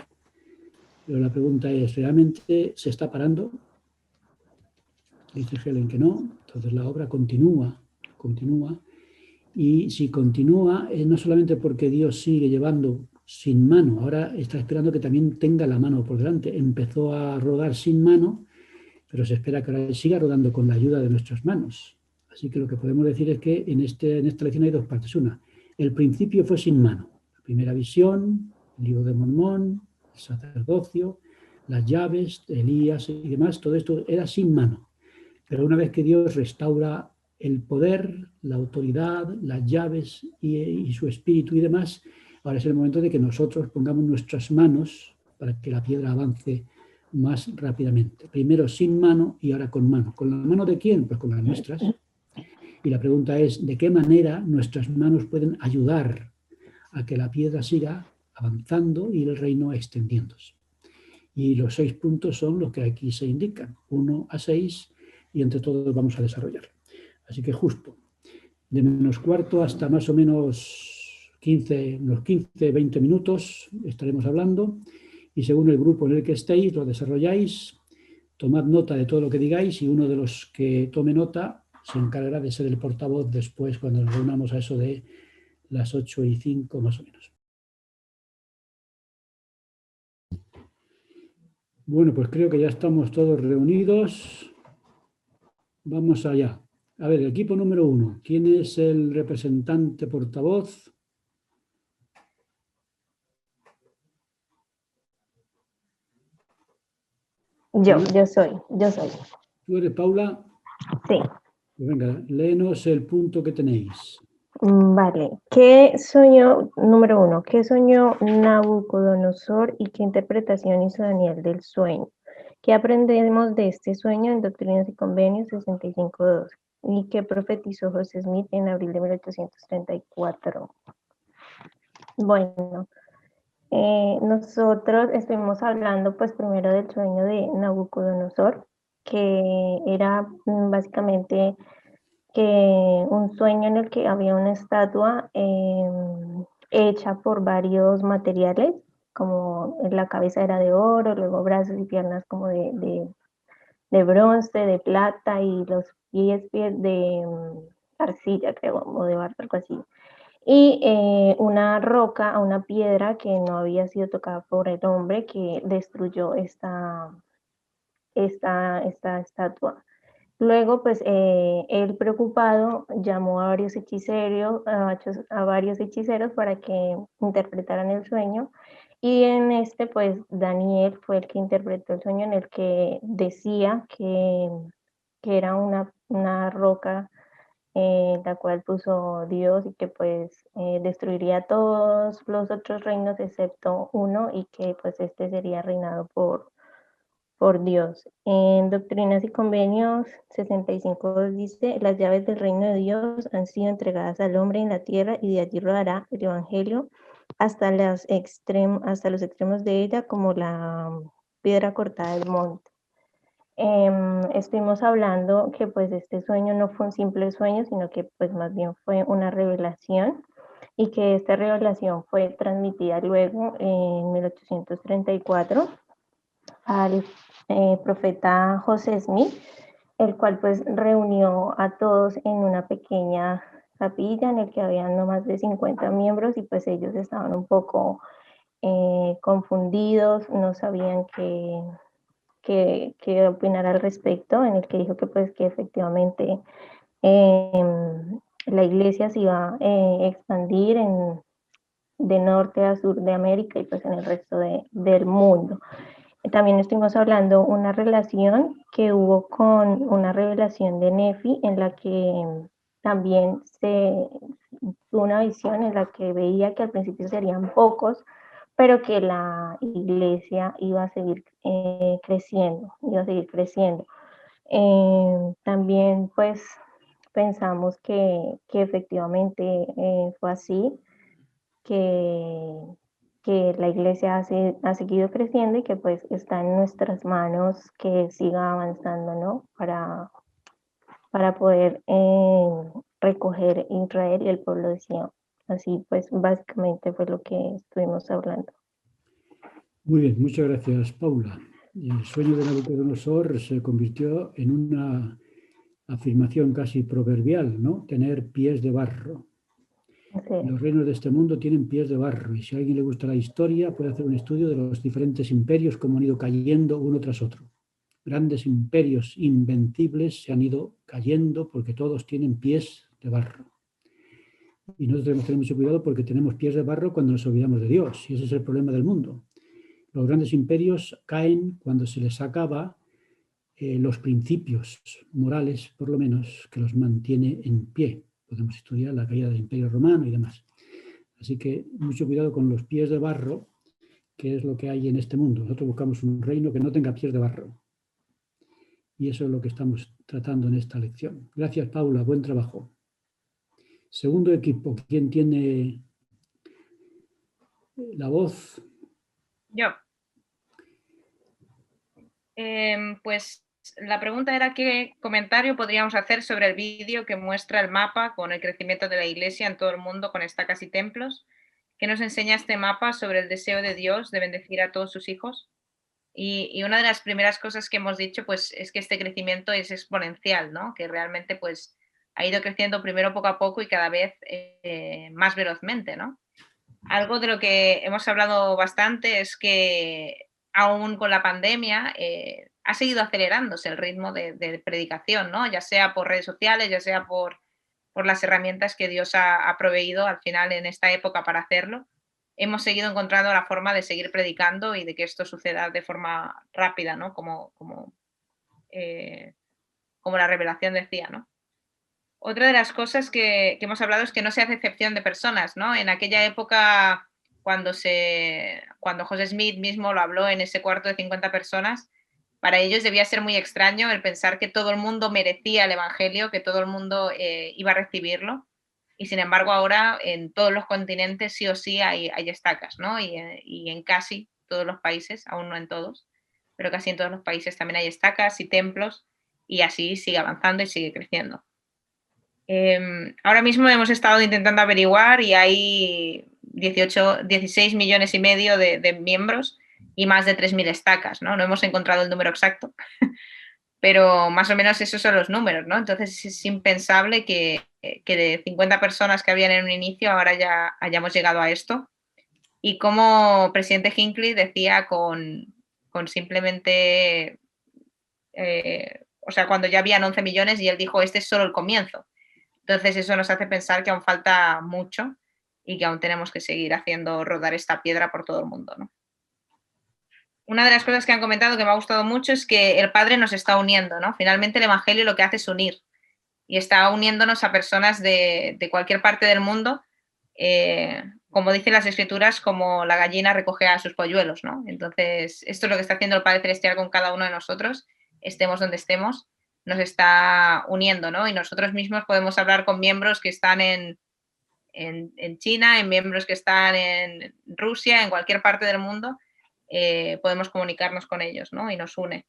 pero la pregunta es, ¿realmente se está parando? Dice Helen que no, entonces la obra continúa, y si continúa, no solamente porque Dios sigue llevando sin mano. Ahora está esperando que también tenga la mano por delante. Empezó a rodar sin mano, pero se espera que ahora siga rodando con la ayuda de nuestras manos. Así que lo que podemos decir es que en esta lección hay dos partes. Una, el principio fue sin mano. La primera visión, el libro de Mormón, el sacerdocio, las llaves, Elías y demás, todo esto era sin mano. Pero una vez que Dios restaura el poder, la autoridad, las llaves y su espíritu y demás, ahora es el momento de que nosotros pongamos nuestras manos para que la piedra avance más rápidamente. Primero sin mano y ahora con mano. ¿Con la mano de quién? Pues con las nuestras. Y la pregunta es, ¿de qué manera nuestras manos pueden ayudar a que la piedra siga avanzando y el reino extendiéndose? Y los 6 puntos son los que aquí se indican, 1 a 6, y entre todos vamos a desarrollar. Así que justo, de -4 hasta más o menos 15-20 minutos estaremos hablando, y según el grupo en el que estéis, lo desarrolláis, tomad nota de todo lo que digáis, y uno de los que tome nota se encargará de ser el portavoz después cuando nos reunamos a eso de las 8:05 más o menos. Bueno, pues creo que ya estamos todos reunidos. Vamos allá. A ver, el equipo número 1. ¿Quién es el representante portavoz? Yo soy. ¿Tú eres Paula? Sí. Pues venga, léenos el punto que tenéis. Vale. ¿Qué soñó, número 1, qué soñó Nabucodonosor y qué interpretación hizo Daniel del sueño? ¿Qué aprendemos de este sueño en Doctrinas y Convenios 65.2? ¿Y qué profetizó José Smith en abril de 1834? Bueno, nosotros estuvimos hablando pues primero del sueño de Nabucodonosor, que era básicamente un sueño en el que había una estatua hecha por varios materiales, como la cabeza era de oro, luego brazos y piernas como de bronce, de plata, y los pies de arcilla, creo, o de barro, algo así. Y una roca, una piedra que no había sido tocada por el hombre, que destruyó esta estatua. Luego, pues, él preocupado llamó a varios hechiceros para que interpretaran el sueño, y en pues, Daniel fue el que interpretó el sueño en el que decía que era una roca la cual puso Dios, y que pues destruiría todos los otros reinos excepto uno, y que pues este sería reinado por Dios. En Doctrinas y Convenios 65 dice: las llaves del reino de Dios han sido entregadas al hombre en la tierra, y de allí rodará el evangelio hasta los extremos de ella, como la piedra cortada del monte. Estuvimos hablando que pues este sueño no fue un simple sueño, sino que pues más bien fue una revelación, y que esta revelación fue transmitida luego en 1834 al profeta José Smith, el cual pues reunió a todos en una pequeña capilla en el que habían no más de 50 miembros, y pues ellos estaban un poco confundidos, no sabían qué opinar al respecto, en el que dijo que pues que efectivamente la iglesia se iba a expandir de norte a sur de América y pues en el resto del mundo. También estuvimos hablando una relación que hubo con una revelación de Nefi, en la que también tuvo una visión en la que veía que al principio serían pocos, pero que la iglesia iba a seguir creciendo. También pues pensamos que efectivamente fue así, que la iglesia ha seguido creciendo, y que pues está en nuestras manos que siga avanzando, ¿no? Para poder recoger Israel y el pueblo de Sion. Así pues básicamente fue lo que estuvimos hablando. Muy bien, muchas gracias, Paula. El sueño de Nabucodonosor se convirtió en una afirmación casi proverbial, ¿no? Tener pies de barro. Sí. Los reinos de este mundo tienen pies de barro y si a alguien le gusta la historia puede hacer un estudio de los diferentes imperios cómo han ido cayendo uno tras otro. Grandes imperios invencibles se han ido cayendo porque todos tienen pies de barro. Y nosotros debemos tener mucho cuidado porque tenemos pies de barro cuando nos olvidamos de Dios y ese es el problema del mundo. Los grandes imperios caen cuando se les acaba los principios morales, por lo menos, que los mantiene en pie. Podemos estudiar la caída del Imperio Romano y demás. Así que mucho cuidado con los pies de barro, que es lo que hay en este mundo. Nosotros buscamos un reino que no tenga pies de barro. Y eso es lo que estamos tratando en esta lección. Gracias, Paula. Buen trabajo. Segundo equipo, ¿quién tiene la voz? Yo. Pues la pregunta era qué comentario podríamos hacer sobre el vídeo que muestra el mapa con el crecimiento de la Iglesia en todo el mundo con estacas y templos. ¿Qué nos enseña este mapa sobre el deseo de Dios de bendecir a todos sus hijos? Y una de las primeras cosas que hemos dicho pues, es que este crecimiento es exponencial, ¿no? Que realmente pues, ha ido creciendo primero poco a poco y cada vez más velozmente, ¿no? Algo de lo que hemos hablado bastante es que aún con la pandemia ha seguido acelerándose el ritmo de predicación, ¿no? Ya sea por redes sociales, ya sea por las herramientas que Dios ha proveído al final en esta época para hacerlo. Hemos seguido encontrando la forma de seguir predicando y de que esto suceda de forma rápida, ¿no? Como la revelación decía, ¿no? Otra de las cosas que hemos hablado es que no se hace excepción de personas, ¿no? En aquella época, cuando José Smith mismo lo habló en ese cuarto de 50 personas, para ellos debía ser muy extraño el pensar que todo el mundo merecía el Evangelio, que todo el mundo iba a recibirlo. Y sin embargo ahora en todos los continentes sí o sí hay estacas, ¿no? Y en casi todos los países, aún no en todos, pero casi en todos los países también hay estacas y templos y así sigue avanzando y sigue creciendo. Ahora mismo hemos estado intentando averiguar y hay 16 millones y medio de miembros y más de 3.000 estacas, ¿no? No hemos encontrado el número exacto, pero más o menos esos son los números, ¿no? Entonces es impensable que de 50 personas que habían en un inicio ahora ya hayamos llegado a esto. Y como presidente Hinckley decía con simplemente, o sea, cuando ya habían 11 millones y él dijo, este es solo el comienzo. Entonces eso nos hace pensar que aún falta mucho y que aún tenemos que seguir haciendo rodar esta piedra por todo el mundo, ¿no? Una de las cosas que han comentado que me ha gustado mucho es que el Padre nos está uniendo, ¿no? Finalmente el Evangelio lo que hace es unir y está uniéndonos a personas de cualquier parte del mundo, como dicen las Escrituras, como la gallina recoge a sus polluelos, ¿no? Entonces esto es lo que está haciendo el Padre Celestial con cada uno de nosotros, estemos donde estemos, nos está uniendo, ¿no? Y nosotros mismos podemos hablar con miembros que están en China, en miembros que están en Rusia, en cualquier parte del mundo, podemos comunicarnos con ellos, ¿no? Y nos une.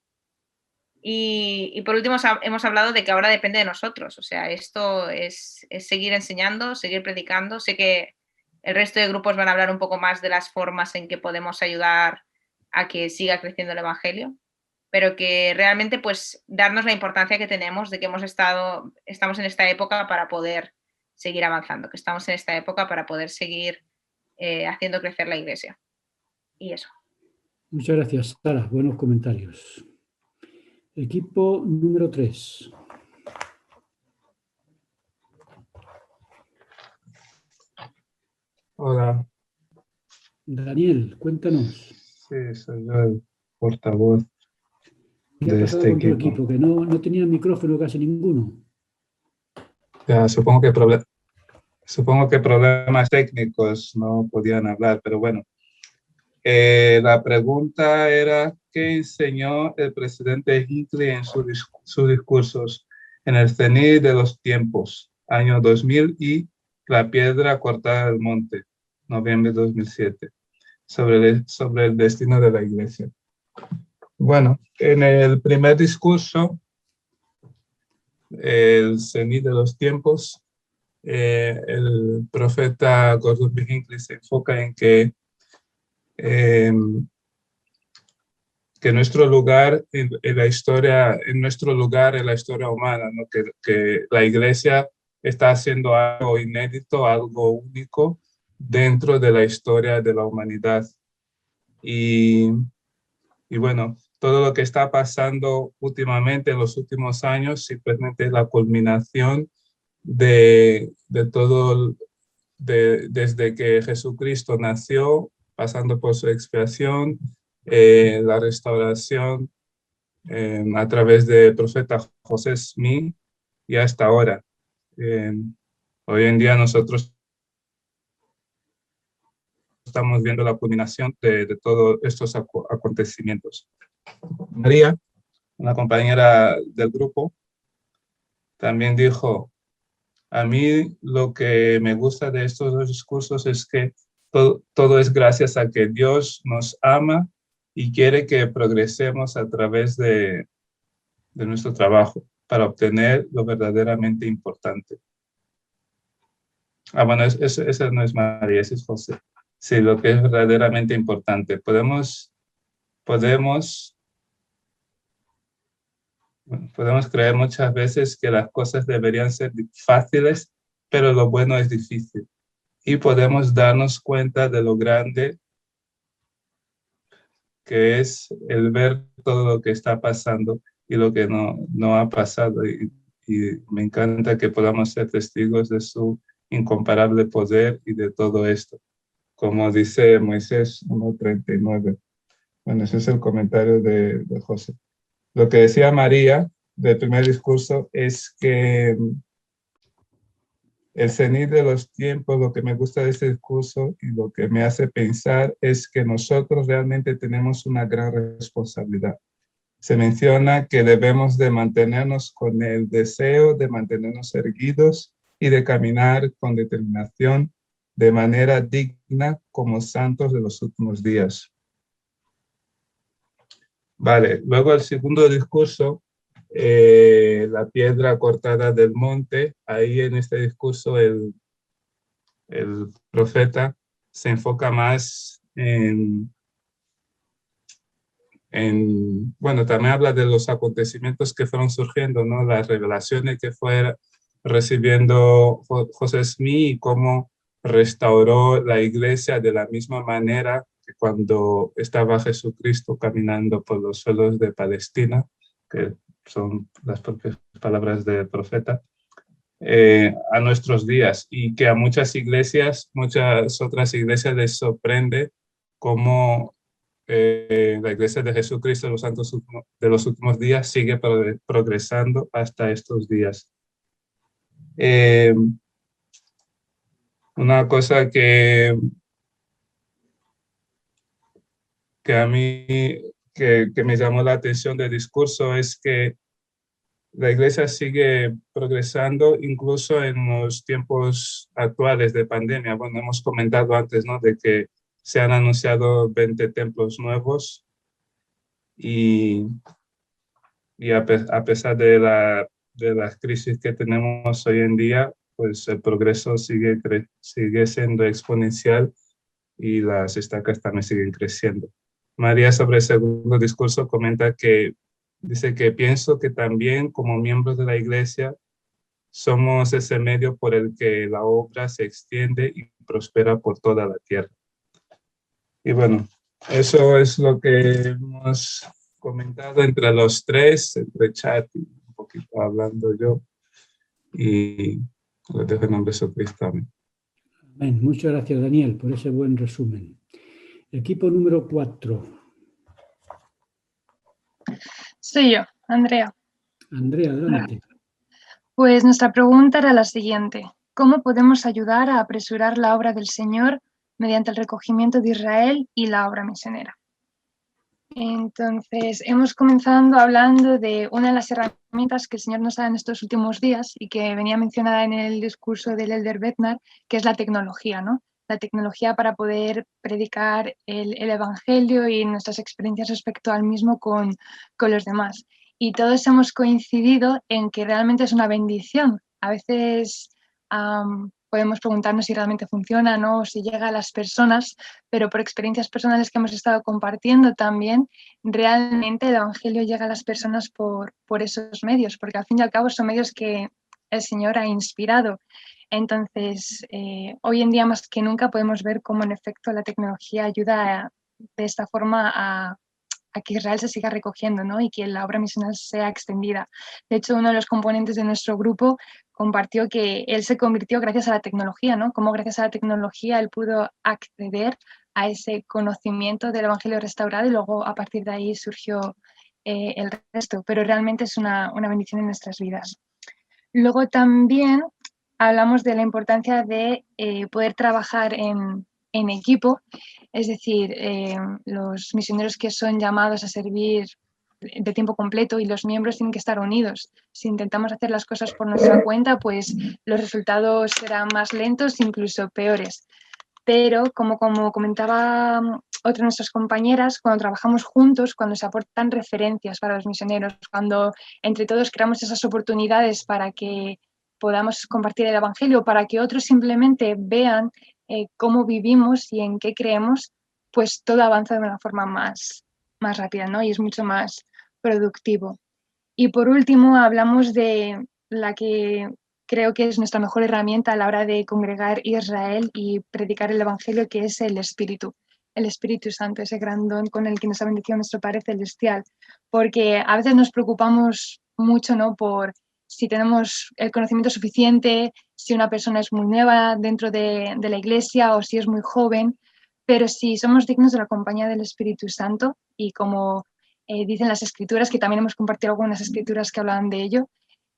Y por último hemos hablado de que ahora depende de nosotros, o sea, esto es seguir enseñando, seguir predicando. Sé que el resto de grupos van a hablar un poco más de las formas en que podemos ayudar a que siga creciendo el Evangelio, pero que realmente pues darnos la importancia que tenemos de que estamos en esta época para poder seguir avanzando, que estamos en esta época para poder seguir haciendo crecer la Iglesia. Y eso. Muchas gracias, Sara. Buenos comentarios. Equipo número 3. Hola. Daniel, cuéntanos. Sí, soy yo el portavoz ¿Qué ha de pasado este con tu equipo. equipo? Que no tenía micrófono casi ninguno. Ya, supongo que problemas técnicos no podían hablar, pero bueno. La pregunta era, ¿qué enseñó el presidente Hinckley en sus discursos en el cenit de los tiempos, año 2000 y la piedra cortada del monte, noviembre de 2007, sobre el destino de la iglesia? Bueno, en el primer discurso, el cenit de los tiempos, el profeta Gordon B. Hinckley se enfoca en que nuestro lugar en la historia, en nuestro lugar en la historia humana, ¿no? que la iglesia está haciendo algo inédito, algo único dentro de la historia de la humanidad. Y bueno, todo lo que está pasando últimamente en los últimos años simplemente es la culminación de todo, desde que Jesucristo nació, pasando por su expiación, la restauración a través del profeta José Smith y hasta ahora. Hoy en día nosotros estamos viendo la culminación de todos estos acontecimientos. María, una compañera del grupo, también dijo: a mí lo que me gusta de estos dos discursos es que todo es gracias a que Dios nos ama y quiere que progresemos a través de nuestro trabajo para obtener lo verdaderamente importante. Bueno, esa no es María, ese es José. Sí, lo que es verdaderamente importante. Podemos creer muchas veces que las cosas deberían ser fáciles, pero lo bueno es difícil. Y podemos darnos cuenta de lo grande que es el ver todo lo que está pasando y lo que no ha pasado. Y me encanta que podamos ser testigos de su incomparable poder y de todo esto. Como dice Moisés 1:39. Bueno, ese es el comentario de José. Lo que decía María del primer discurso es que el cenit de los tiempos, lo que me gusta de este discurso y lo que me hace pensar es que nosotros realmente tenemos una gran responsabilidad. Se menciona que debemos de mantenernos con el deseo de mantenernos erguidos y de caminar con determinación de manera digna como santos de los últimos días. Vale, luego el segundo discurso, la piedra cortada del monte. Ahí en este discurso el profeta se enfoca más bueno, también habla de los acontecimientos que fueron surgiendo, ¿no? Las revelaciones que fue recibiendo José Smith y cómo restauró la iglesia de la misma manera que cuando estaba Jesucristo caminando por los suelos de Palestina, que son las propias palabras del profeta, a nuestros días, y que a muchas otras iglesias les sorprende cómo la iglesia de Jesucristo de los santos de los últimos días sigue progresando hasta estos días. Una cosa que a mí que me llamó la atención del discurso es que la iglesia sigue progresando incluso en los tiempos actuales de pandemia. Bueno, hemos comentado antes, ¿no?, de que se han anunciado 20 templos nuevos y a pesar de las crisis que tenemos hoy en día, pues el progreso sigue siendo exponencial y las estacas también siguen creciendo. María, sobre el segundo discurso, comenta que dice que pienso que también como miembros de la iglesia somos ese medio por el que la obra se extiende y prospera por toda la tierra. Y bueno, eso es lo que hemos comentado entre los tres, entre chat y un poquito hablando yo. Y les dejo en nombre de Jesucristo. Amén. Amén. Muchas gracias, Daniel, por ese buen resumen. Equipo número 4. Soy yo, Andrea. Andrea, adelante. Pues nuestra pregunta era la siguiente: ¿cómo podemos ayudar a apresurar la obra del Señor mediante el recogimiento de Israel y la obra misionera? Entonces, hemos comenzado hablando de una de las herramientas que el Señor nos da en estos últimos días y que venía mencionada en el discurso del Elder Bednar, que es la tecnología, ¿no? La tecnología para poder predicar el Evangelio y nuestras experiencias respecto al mismo con los demás. Y todos hemos coincidido en que realmente es una bendición. A veces podemos preguntarnos si realmente funciona, ¿no?, o si llega a las personas, pero por experiencias personales que hemos estado compartiendo también, realmente el Evangelio llega a las personas por esos medios, porque al fin y al cabo son medios que el Señor ha inspirado. Entonces, hoy en día más que nunca podemos ver cómo en efecto la tecnología ayuda de esta forma a que Israel se siga recogiendo, ¿no? Y que la obra misional sea extendida. De hecho, uno de los componentes de nuestro grupo compartió que él se convirtió gracias a la tecnología, ¿no? Como gracias a la tecnología él pudo acceder a ese conocimiento del Evangelio restaurado y luego a partir de ahí surgió el resto. Pero realmente es una bendición en nuestras vidas. Luego también hablamos de la importancia de poder trabajar en equipo, es decir, los misioneros que son llamados a servir de tiempo completo y los miembros tienen que estar unidos. Si intentamos hacer las cosas por nuestra cuenta, pues los resultados serán más lentos, incluso peores. Pero como comentaba otra de nuestras compañeras, cuando trabajamos juntos, cuando se aportan referencias para los misioneros, cuando entre todos creamos esas oportunidades para que podamos compartir el Evangelio, para que otros simplemente vean cómo vivimos y en qué creemos, pues todo avanza de una forma más rápida, ¿no? Y es mucho más productivo. Y por último, hablamos de la que creo que es nuestra mejor herramienta a la hora de congregar Israel y predicar el Evangelio, que es el Espíritu Santo, ese gran don con el que nos ha bendecido nuestro Padre Celestial. Porque a veces nos preocupamos mucho, ¿no?, por si tenemos el conocimiento suficiente, si una persona es muy nueva dentro de la iglesia o si es muy joven, pero si somos dignos de la compañía del Espíritu Santo y como dicen las Escrituras, que también hemos compartido algunas Escrituras que hablan de ello,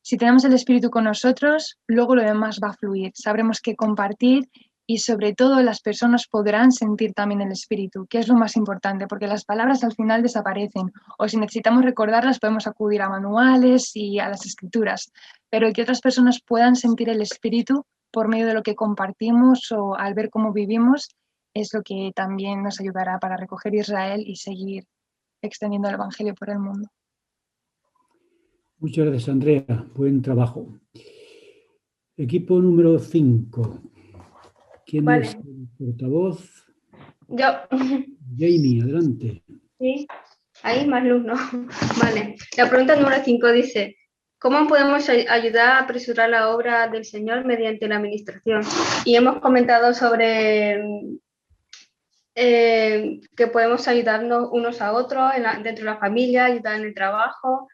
si tenemos el Espíritu con nosotros, luego lo demás va a fluir. Sabremos qué compartir y sobre todo las personas podrán sentir también el Espíritu, que es lo más importante, porque las palabras al final desaparecen o si necesitamos recordarlas podemos acudir a manuales y a las Escrituras, pero que otras personas puedan sentir el Espíritu por medio de lo que compartimos o al ver cómo vivimos es lo que también nos ayudará para recoger Israel y seguir extendiendo el Evangelio por el mundo. Muchas gracias, Andrea. Buen trabajo. Equipo número 5. ¿Quién es el portavoz? Yo. Jamie, adelante. Sí, ahí más luz, ¿no? Vale. La pregunta número 5 dice, ¿cómo podemos ayudar a apresurar la obra del Señor mediante la administración? Y hemos comentado sobre que podemos ayudarnos unos a otros dentro de la familia, ayudar en el trabajo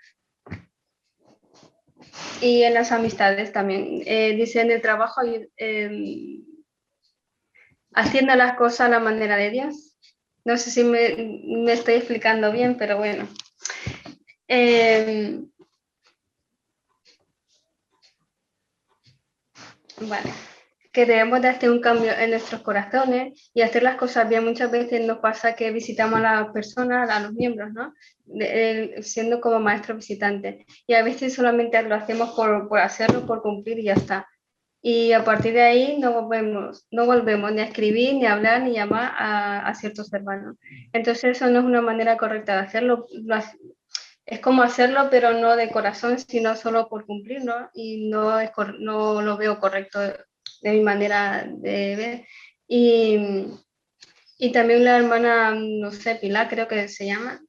y en las amistades también. Dice en el trabajo, haciendo las cosas a la manera de Dios. No sé si me estoy explicando bien, pero bueno. Vale. Que debemos de hacer un cambio en nuestros corazones y hacer las cosas bien. Muchas veces nos pasa que visitamos a las personas, a los miembros, ¿no? Siendo como maestros visitantes. Y a veces solamente lo hacemos por hacerlo, por cumplir y ya está. Y a partir de ahí no volvemos ni a escribir, ni a hablar, ni llamar a ciertos hermanos. Entonces eso no es una manera correcta de hacerlo. Es como hacerlo, pero no de corazón, sino solo por cumplir, ¿no? Y no lo veo correcto de mi manera de ver. Y también la hermana, no sé, Pilar creo que se llama,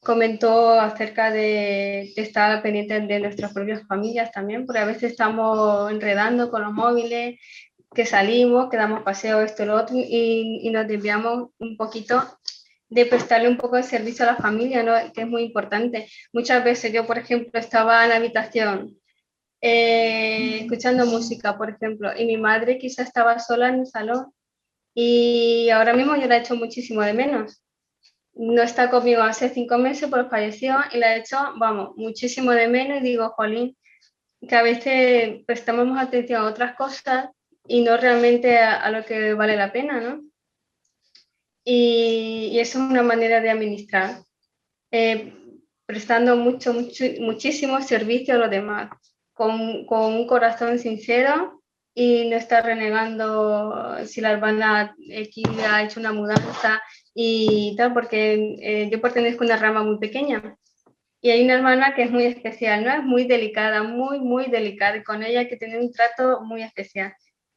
comentó acerca de estar pendientes de nuestras propias familias también, porque a veces estamos enredando con los móviles, que salimos, que damos paseo, esto y lo otro, y nos desviamos un poquito de prestarle un poco de servicio a la familia, ¿no? Que es muy importante. Muchas veces yo, por ejemplo, estaba en la habitación escuchando música, por ejemplo, y mi madre quizá estaba sola en el salón y ahora mismo yo la echo muchísimo de menos. No está conmigo hace 5 meses, pero falleció y la he hecho, vamos, muchísimo de menos y digo, jolín, que a veces prestamos más atención a otras cosas y no realmente a lo que vale la pena, ¿no? Y eso es una manera de administrar, prestando muchísimo servicio a los demás, con un corazón sincero y no estar renegando si la hermana X ha hecho una mudanza y tal, porque yo pertenezco a una rama muy pequeña y hay una hermana que es muy especial, ¿no? Es muy delicada, muy delicada, y con ella hay que tener un trato muy especial.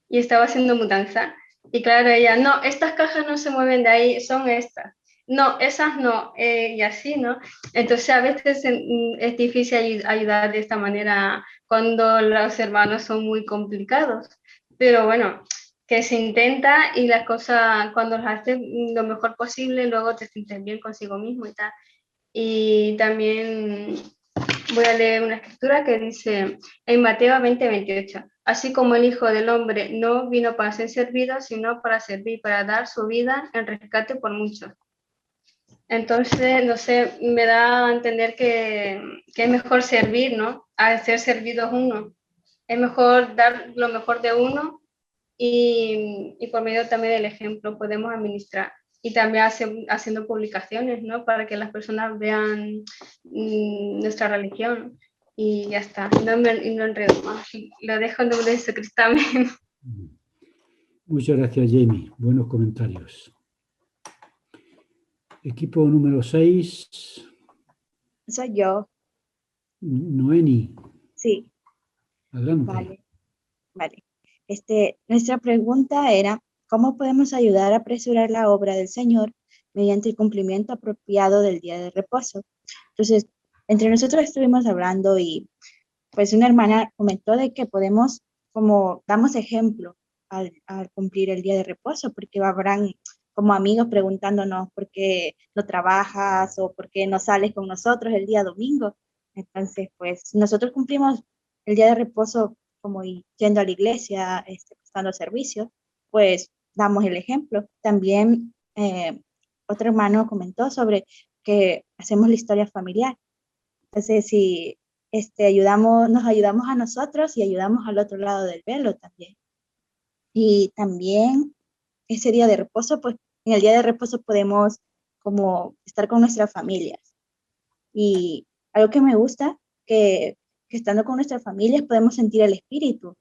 Y estaba haciendo mudanza. Y claro, ella, no, estas cajas no se mueven de ahí, son estas. no, esas no, y así, ¿no? Entonces a veces es difícil ayudar de esta manera cuando los hermanos son muy complicados, pero bueno, que se intenta y las cosas cuando las haces lo mejor posible, luego te sientes bien consigo mismo y tal. Y también voy a leer una escritura que dice en Mateo 20:28, así como el Hijo del Hombre no vino para ser servido, sino para servir, para dar su vida en rescate por muchos. Entonces, no sé, me da a entender que es mejor servir, ¿no? A ser servidos uno. Es mejor dar lo mejor de uno y por medio también del ejemplo podemos administrar. Y también haciendo publicaciones, ¿no? Para que las personas vean nuestra religión. Y ya está, no enredo más. Lo dejo en nombre de Jesucristo. Amén. Muchas gracias, Jamie. Buenos comentarios. Equipo número 6. Soy yo. Noemi. Sí. Adelante. Vale. Nuestra pregunta era, ¿cómo podemos ayudar a apresurar la obra del Señor mediante el cumplimiento apropiado del día de reposo? Entonces, entre nosotros estuvimos hablando y pues una hermana comentó de que podemos, como damos ejemplo al cumplir el día de reposo, porque habrán como amigos preguntándonos por qué no trabajas o por qué no sales con nosotros el día domingo. Entonces, pues nosotros cumplimos el día de reposo como yendo a la iglesia, prestando servicio, pues damos el ejemplo. También otro hermano comentó sobre que hacemos la historia familiar. Entonces, si nos ayudamos a nosotros y ayudamos al otro lado del velo también. Y también ese día de reposo, pues en el día de reposo podemos como estar con nuestras familias. Y algo que me gusta, que estando con nuestras familias podemos sentir el espíritu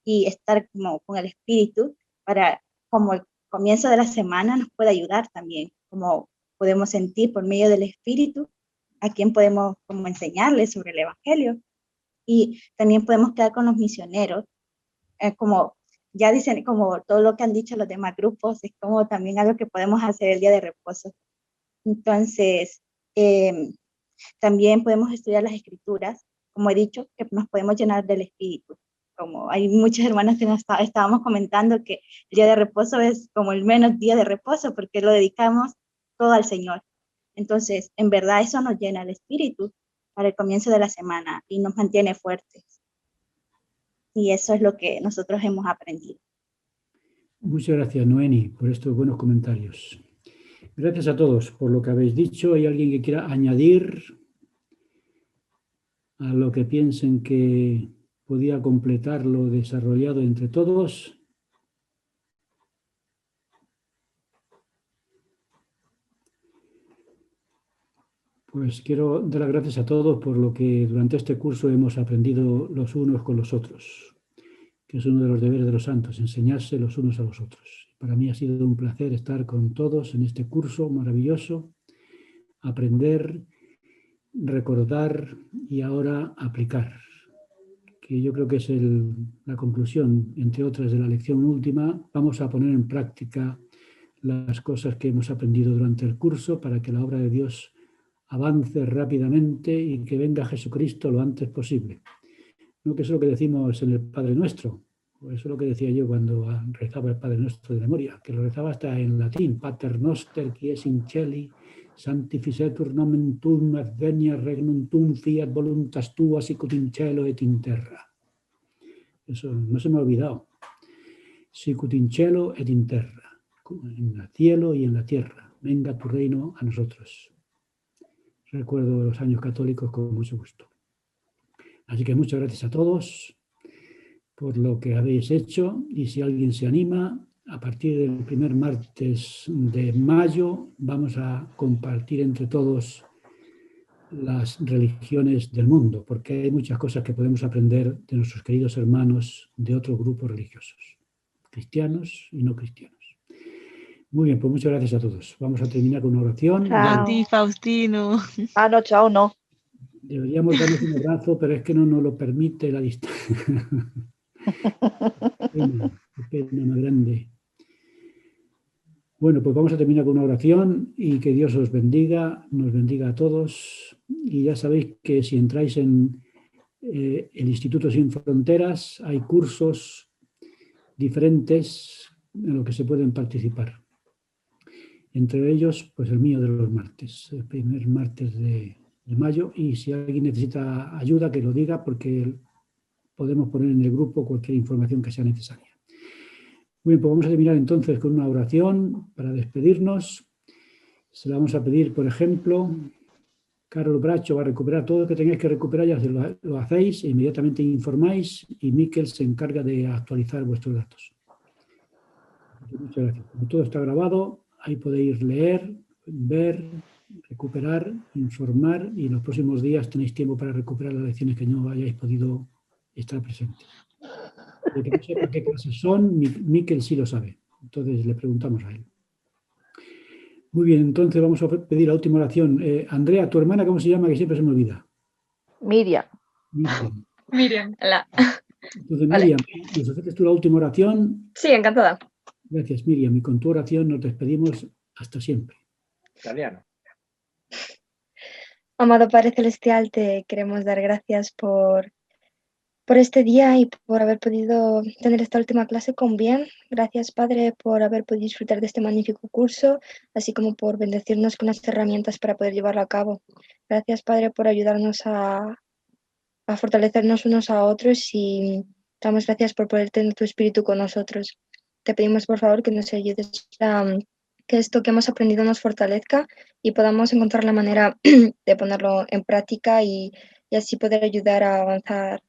y estar como con el espíritu para como el comienzo de la semana nos puede ayudar también, como podemos sentir por medio del espíritu a quien podemos como enseñarles sobre el evangelio. Y también podemos quedar con los misioneros, como ya dicen, como todo lo que han dicho los demás grupos, es como también algo que podemos hacer el día de reposo. Entonces, también podemos estudiar las escrituras, como he dicho, que nos podemos llenar del espíritu. Como hay muchas hermanas que nos estábamos comentando que el día de reposo es como el menos día de reposo porque lo dedicamos todo al Señor. Entonces, en verdad eso nos llena el espíritu para el comienzo de la semana y nos mantiene fuertes. Y eso es lo que nosotros hemos aprendido. Muchas gracias, Noemi, por estos buenos comentarios. Gracias a todos por lo que habéis dicho. ¿Hay alguien que quiera añadir a lo que piensen que podía completar lo desarrollado entre todos? Pues quiero dar las gracias a todos por lo que durante este curso hemos aprendido los unos con los otros, que es uno de los deberes de los santos, enseñarse los unos a los otros. Para mí ha sido un placer estar con todos en este curso maravilloso, aprender, recordar y ahora aplicar, que yo creo que es la conclusión, entre otras, de la lección última. Vamos a poner en práctica las cosas que hemos aprendido durante el curso para que la obra de Dios avance rápidamente y que venga Jesucristo lo antes posible. No que eso es lo que decimos en el Padre Nuestro, o eso es lo que decía yo cuando rezaba el Padre Nuestro de memoria, que lo rezaba hasta en latín: Pater noster qui es in celi, sanctificetur nomen tuum, adveniat regnum tuum, fiat voluntas tua sicut in cielo et in terra. Eso no se me ha olvidado. Sicut in cielo et in terra, en el cielo y en la tierra. Venga tu reino a nosotros. Recuerdo los años católicos con mucho gusto. Así que muchas gracias a todos por lo que habéis hecho, y si alguien se anima, a partir del primer martes de mayo vamos a compartir entre todos las religiones del mundo, porque hay muchas cosas que podemos aprender de nuestros queridos hermanos de otros grupos religiosos, cristianos y no cristianos. Muy bien, pues muchas gracias a todos. Vamos a terminar con una oración. Chao. A ti, Faustino. Ah, no, chao, no. Deberíamos darnos un abrazo, pero es que no nos lo permite la distancia. Qué pena más grande. Bueno, pues vamos a terminar con una oración y que Dios os bendiga, nos bendiga a todos. Y ya sabéis que si entráis en el Instituto Sin Fronteras, hay cursos diferentes en los que se pueden participar. Entre ellos, pues el mío de los martes, el primer martes de mayo. Y si alguien necesita ayuda, que lo diga, porque podemos poner en el grupo cualquier información que sea necesaria. Muy bien, pues vamos a terminar entonces con una oración para despedirnos. Se la vamos a pedir, por ejemplo, Carlos Bracho va a recuperar todo lo que tengáis que recuperar, ya lo hacéis, e inmediatamente informáis y Miquel se encarga de actualizar vuestros datos. Muchas gracias. Como todo está grabado, ahí podéis leer, ver, recuperar, informar y en los próximos días tenéis tiempo para recuperar las lecciones que no hayáis podido estar presentes. El que no sepa qué clases son, Miquel sí lo sabe. Entonces le preguntamos a él. Muy bien, entonces vamos a pedir la última oración. Andrea, ¿tu hermana cómo se llama? Que siempre se me olvida. Miriam. Miriam. Hola. Entonces, Miriam, ¿nos ofreces tú la última oración? Sí, encantada. Gracias, Miriam. Y con tu oración nos despedimos hasta siempre. Italiano. Amado Padre Celestial, te queremos dar gracias por este día y por haber podido tener esta última clase con bien. Gracias, Padre, por haber podido disfrutar de este magnífico curso, así como por bendecirnos con las herramientas para poder llevarlo a cabo. Gracias, Padre, por ayudarnos a fortalecernos unos a otros y damos gracias por poder tener tu espíritu con nosotros. Te pedimos, por favor, que nos ayudes a que esto que hemos aprendido nos fortalezca y podamos encontrar la manera de ponerlo en práctica y así poder ayudar a avanzar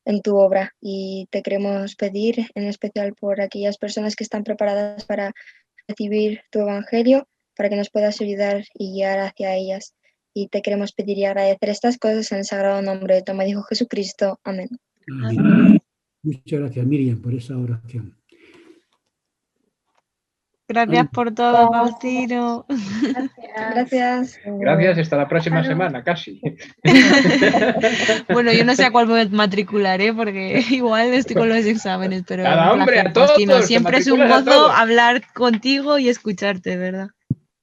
en tu obra. Y te queremos pedir en especial por aquellas personas que están preparadas para recibir tu evangelio, para que nos puedas ayudar y guiar hacia ellas. Y te queremos pedir y agradecer estas cosas en el sagrado nombre de tu Hijo Jesucristo. Amén. Amén. Muchas gracias, Miriam, por esa oración. Gracias por todo, Faustino. Gracias. Gracias, hasta la próxima semana, casi. Bueno, yo no sé a cuál me matricularé, porque igual estoy con los exámenes, pero Nada, un hombre, placer, a todos, Faustino. te Siempre es un matriculas a gozo todos. hablar contigo y escucharte, ¿verdad?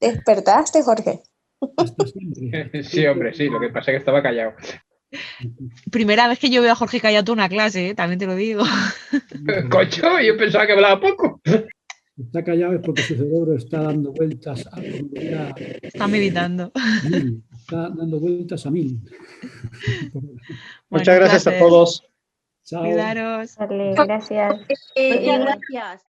¿Despertaste, Jorge? Hasta siempre. Sí, hombre, sí, lo que pasa es que estaba callado. Primera vez que yo veo a Jorge callado toda una clase, ¿eh? También te lo digo. Cocho, yo pensaba que hablaba poco. Está callado es porque su cerebro está dando vueltas a... Está meditando. Está dando vueltas a 1000. Muchas gracias a todos. Chao. Cuidaros. Vale, gracias. Muchas gracias.